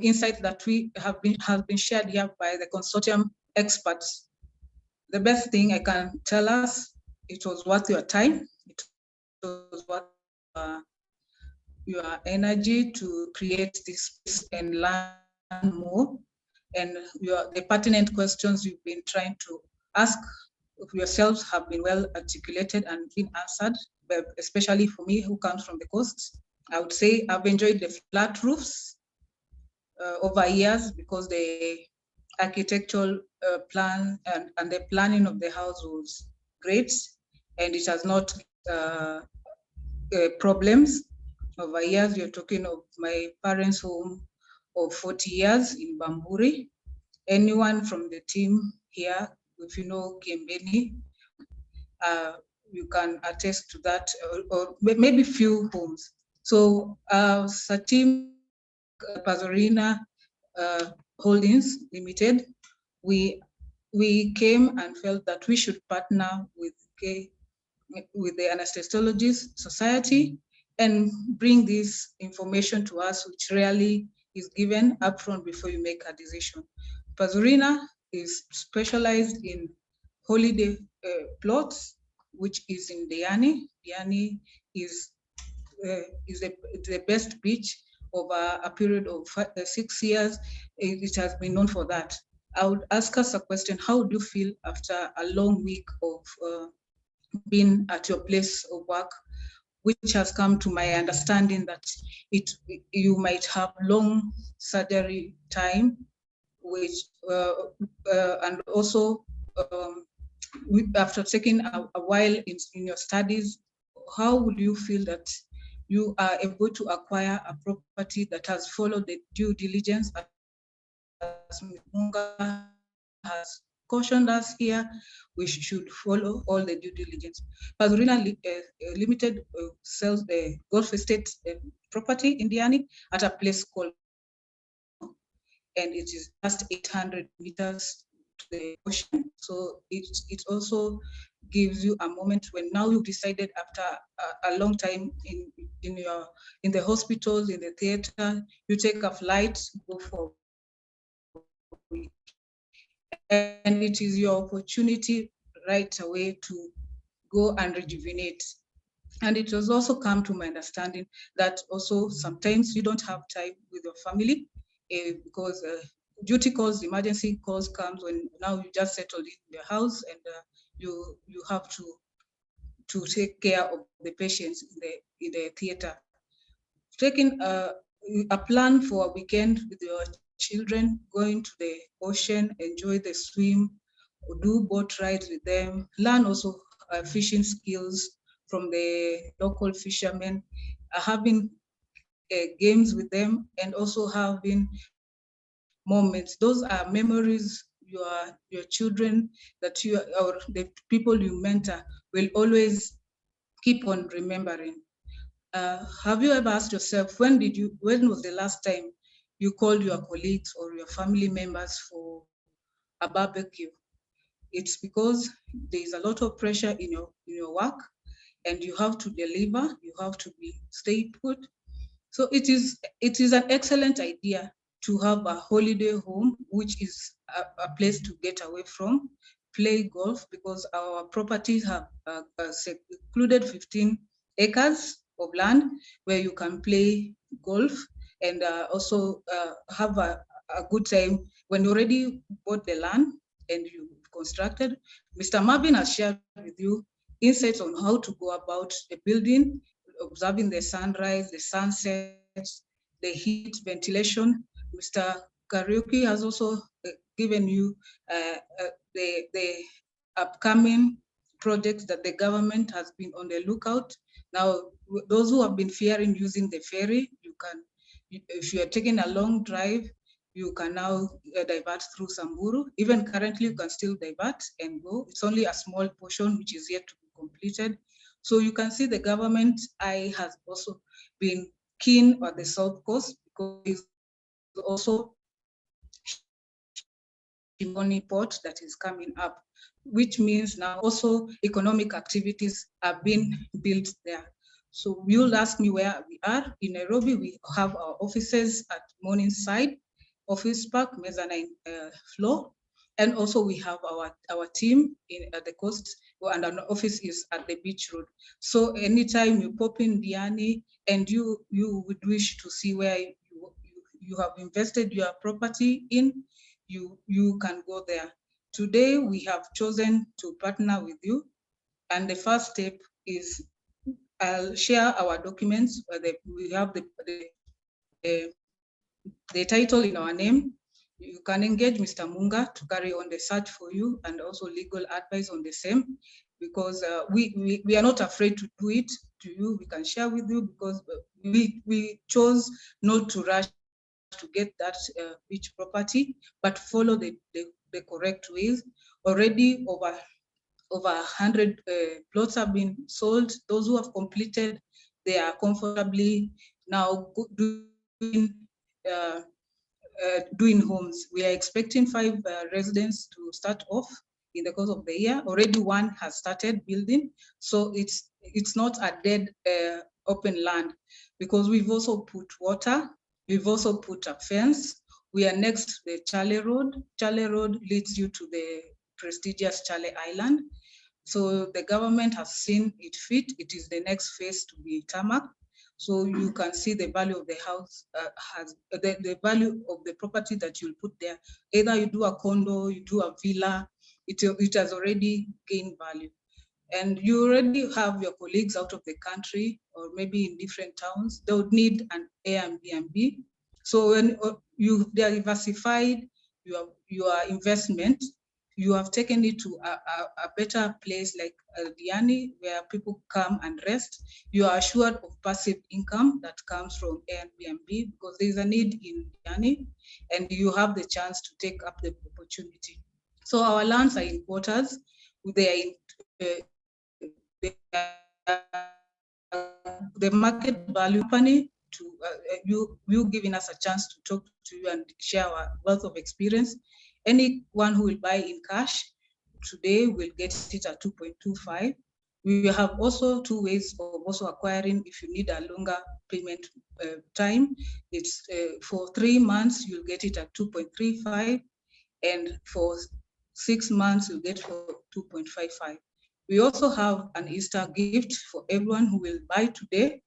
insight that has been shared here by the consortium experts, the best thing I can tell us, it was worth your time. It was worth your energy to create this space and learn more. And the pertinent questions you've been trying to ask of yourselves have been well articulated and been answered, but especially for me who comes from the coast. I would say I've enjoyed the flat roofs over years because the architectural plan and the planning of the house was great, and it has not problems. Over years, you're talking of my parents' home of 40 years in Bamburi. Anyone from the team here, if you know Kiembeni, you can attest to that, or maybe few homes. So as a team, Pazurina Holdings Limited, we came and felt that we should partner with the Anesthesiologists Society and bring this information to us, which rarely is given upfront before you make a decision. Pazurina is specialized in holiday plots, which is in Diani. Diani is the best beach over a period of 6 years. It has been known for that. I would ask us a question: how would you feel after a long week of being at your place of work, which has come to my understanding that you might have long surgery time, which and also after taking a while in your studies, how would you feel that you are able to acquire a property that has followed the due diligence, as Munga has cautioned us here, we should follow all the due diligence. Pazurina Limited sells the Golf Estate property in Diani at a place called, and it is just 800 meters to the ocean. So it also gives you a moment when now you've decided after a long time in the hospitals, in the theater, you take a flight, go for a week. And it is your opportunity right away to go and rejuvenate. And it has also come to my understanding that also sometimes you don't have time with your family because duty calls, emergency calls comes when now you just settled in your house and you have to take care of the patients in the theater. Taking a plan for a weekend with your children, going to the ocean, enjoy the swim, do boat rides with them, learn also fishing skills from the local fishermen, having games with them, and also having moments. Those are memories your children that you or the people you mentor will always keep on remembering. Have you ever asked yourself, when was the last time you called your colleagues or your family members for a barbecue? It's because there is a lot of pressure in your work, and you have to deliver, you have to stay put. So it is an excellent idea to have a holiday home, which is a place to get away from, play golf, because our properties have included 15 acres of land where you can play golf and also have a good time when you already bought the land and you constructed. Mr. Marvin has shared with you insights on how to go about a building, observing the sunrise, the sunsets, the heat, ventilation. Mr. Kariuki has also given you the upcoming projects that the government has been on the lookout. Now, those who have been fearing using the ferry, you can, if you are taking a long drive, you can now divert through Samburu. Even currently, you can still divert and go. It's only a small portion which is yet to be completed. So you can see the government eye has also been keen on the South Coast, because it's also Shimoni port that is coming up, which means now also economic activities are being built there. So you'll ask me where we are. In Nairobi, we have our offices at Morningside Office Park, mezzanine floor. And also we have our team at the coast, and our office is at the beach road. So anytime you pop in Diani and you would wish to see where you have invested your property in, you can go there. Today, we have chosen to partner with you. And the first step is I'll share our documents. We have the title in our name. You can engage Mr. Munga to carry on the search for you, and also legal advice on the same, because we are not afraid to do it to you. We can share with you, because we chose not to rush to get that beach property, but follow the correct ways. Already over 100 plots have been sold. Those who have completed, they are comfortably now doing homes. We are expecting 5 residents to start off in the course of the year. Already one has started building, so it's not a dead open land, because we've also put water, we've also put a fence. We are next to the Chale Road. Chale Road leads you to the prestigious Chale Island. So the government has seen it fit. It is the next phase to be tarmac. So you can see the value of the house the value of the property that you'll put there. Either you do a condo, you do a villa, it has already gained value. And you already have your colleagues out of the country or maybe in different towns, they would need an Airbnb. So when you diversified your investment, you have taken it to a better place like Diani, where people come and rest. You are assured of passive income that comes from Airbnb, because there is a need in Diani, and you have the chance to take up the opportunity. So our lands are in quarters. They are the market value company to you giving us a chance to talk to you and share our wealth of experience. Anyone who will buy in cash today will get it at 2.25. We have also 2 ways of also acquiring if you need a longer payment time. It's for 3 months, you'll get it at 2.35, and for 6 months, you'll get for 2.55. We also have an Easter gift for everyone who will buy today.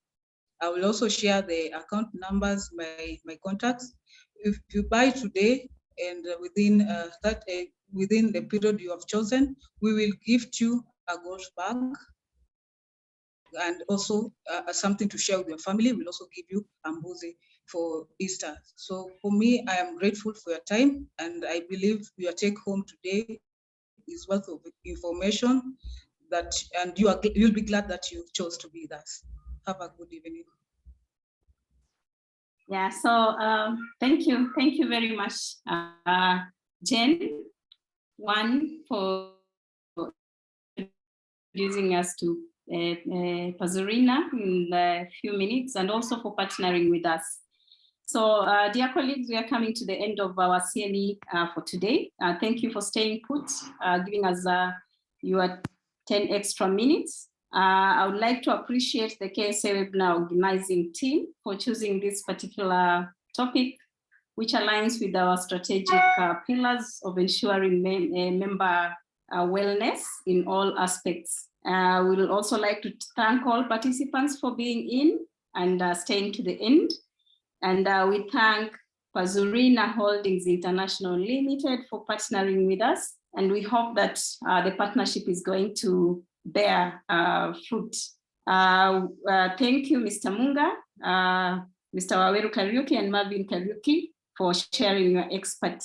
I will also share the account numbers, my contacts. If you buy today and within the period you have chosen, we will gift you a golf bag, and also something to share with your family. We'll also give you a mbuzi for Easter. So for me, I am grateful for your time, and I believe your take home today is worth of information and you'll be glad that you chose to be with us. Have a good evening. Yeah, so thank you very much, Jen, for introducing us to Pazurina in a few minutes, and also for partnering with us. So dear colleagues, we are coming to the end of our CNE for today. Thank you for staying put, giving us your 10 extra minutes. I would like to appreciate the KSA webinar organizing team for choosing this particular topic, which aligns with our strategic pillars of ensuring member wellness in all aspects. We will also like to thank all participants for being in and staying to the end. And we thank Pazurina Holdings International Limited for partnering with us. And we hope that the partnership is going to bear fruit. Thank you, Mr. Munga, Mr. Waweru Kariuki, and Marvin Kariuki for sharing your expert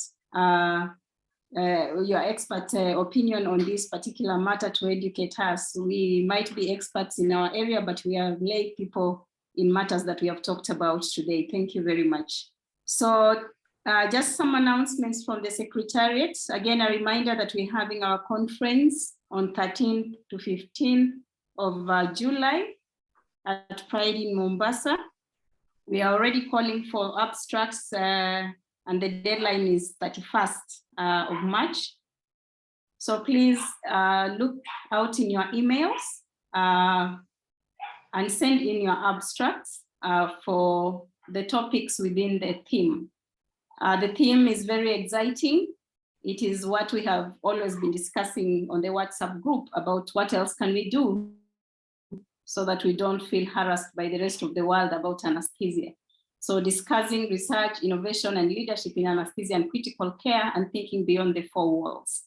opinion on this particular matter to educate us. We might be experts in our area, but we are lay people in matters that we have talked about today. Thank you very much. So just some announcements from the Secretariat. Again, a reminder that we're having our conference on 13th to 15th of July at Pride in Mombasa. We are already calling for abstracts and the deadline is 31st of March. So please look out in your emails and send in your abstracts for the topics within the theme. The theme is very exciting. It is what we have always been discussing on the WhatsApp group about what else can we do so that we don't feel harassed by the rest of the world about anesthesia. So discussing research, innovation, and leadership in anesthesia and critical care and thinking beyond the four walls.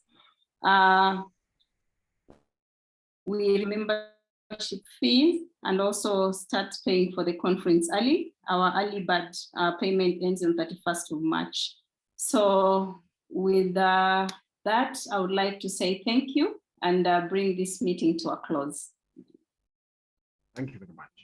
We remember membership fees and also start paying for the conference early. Our early bird payment ends on 31st of March. So with that, I would like to say thank you and bring this meeting to a close. Thank you very much.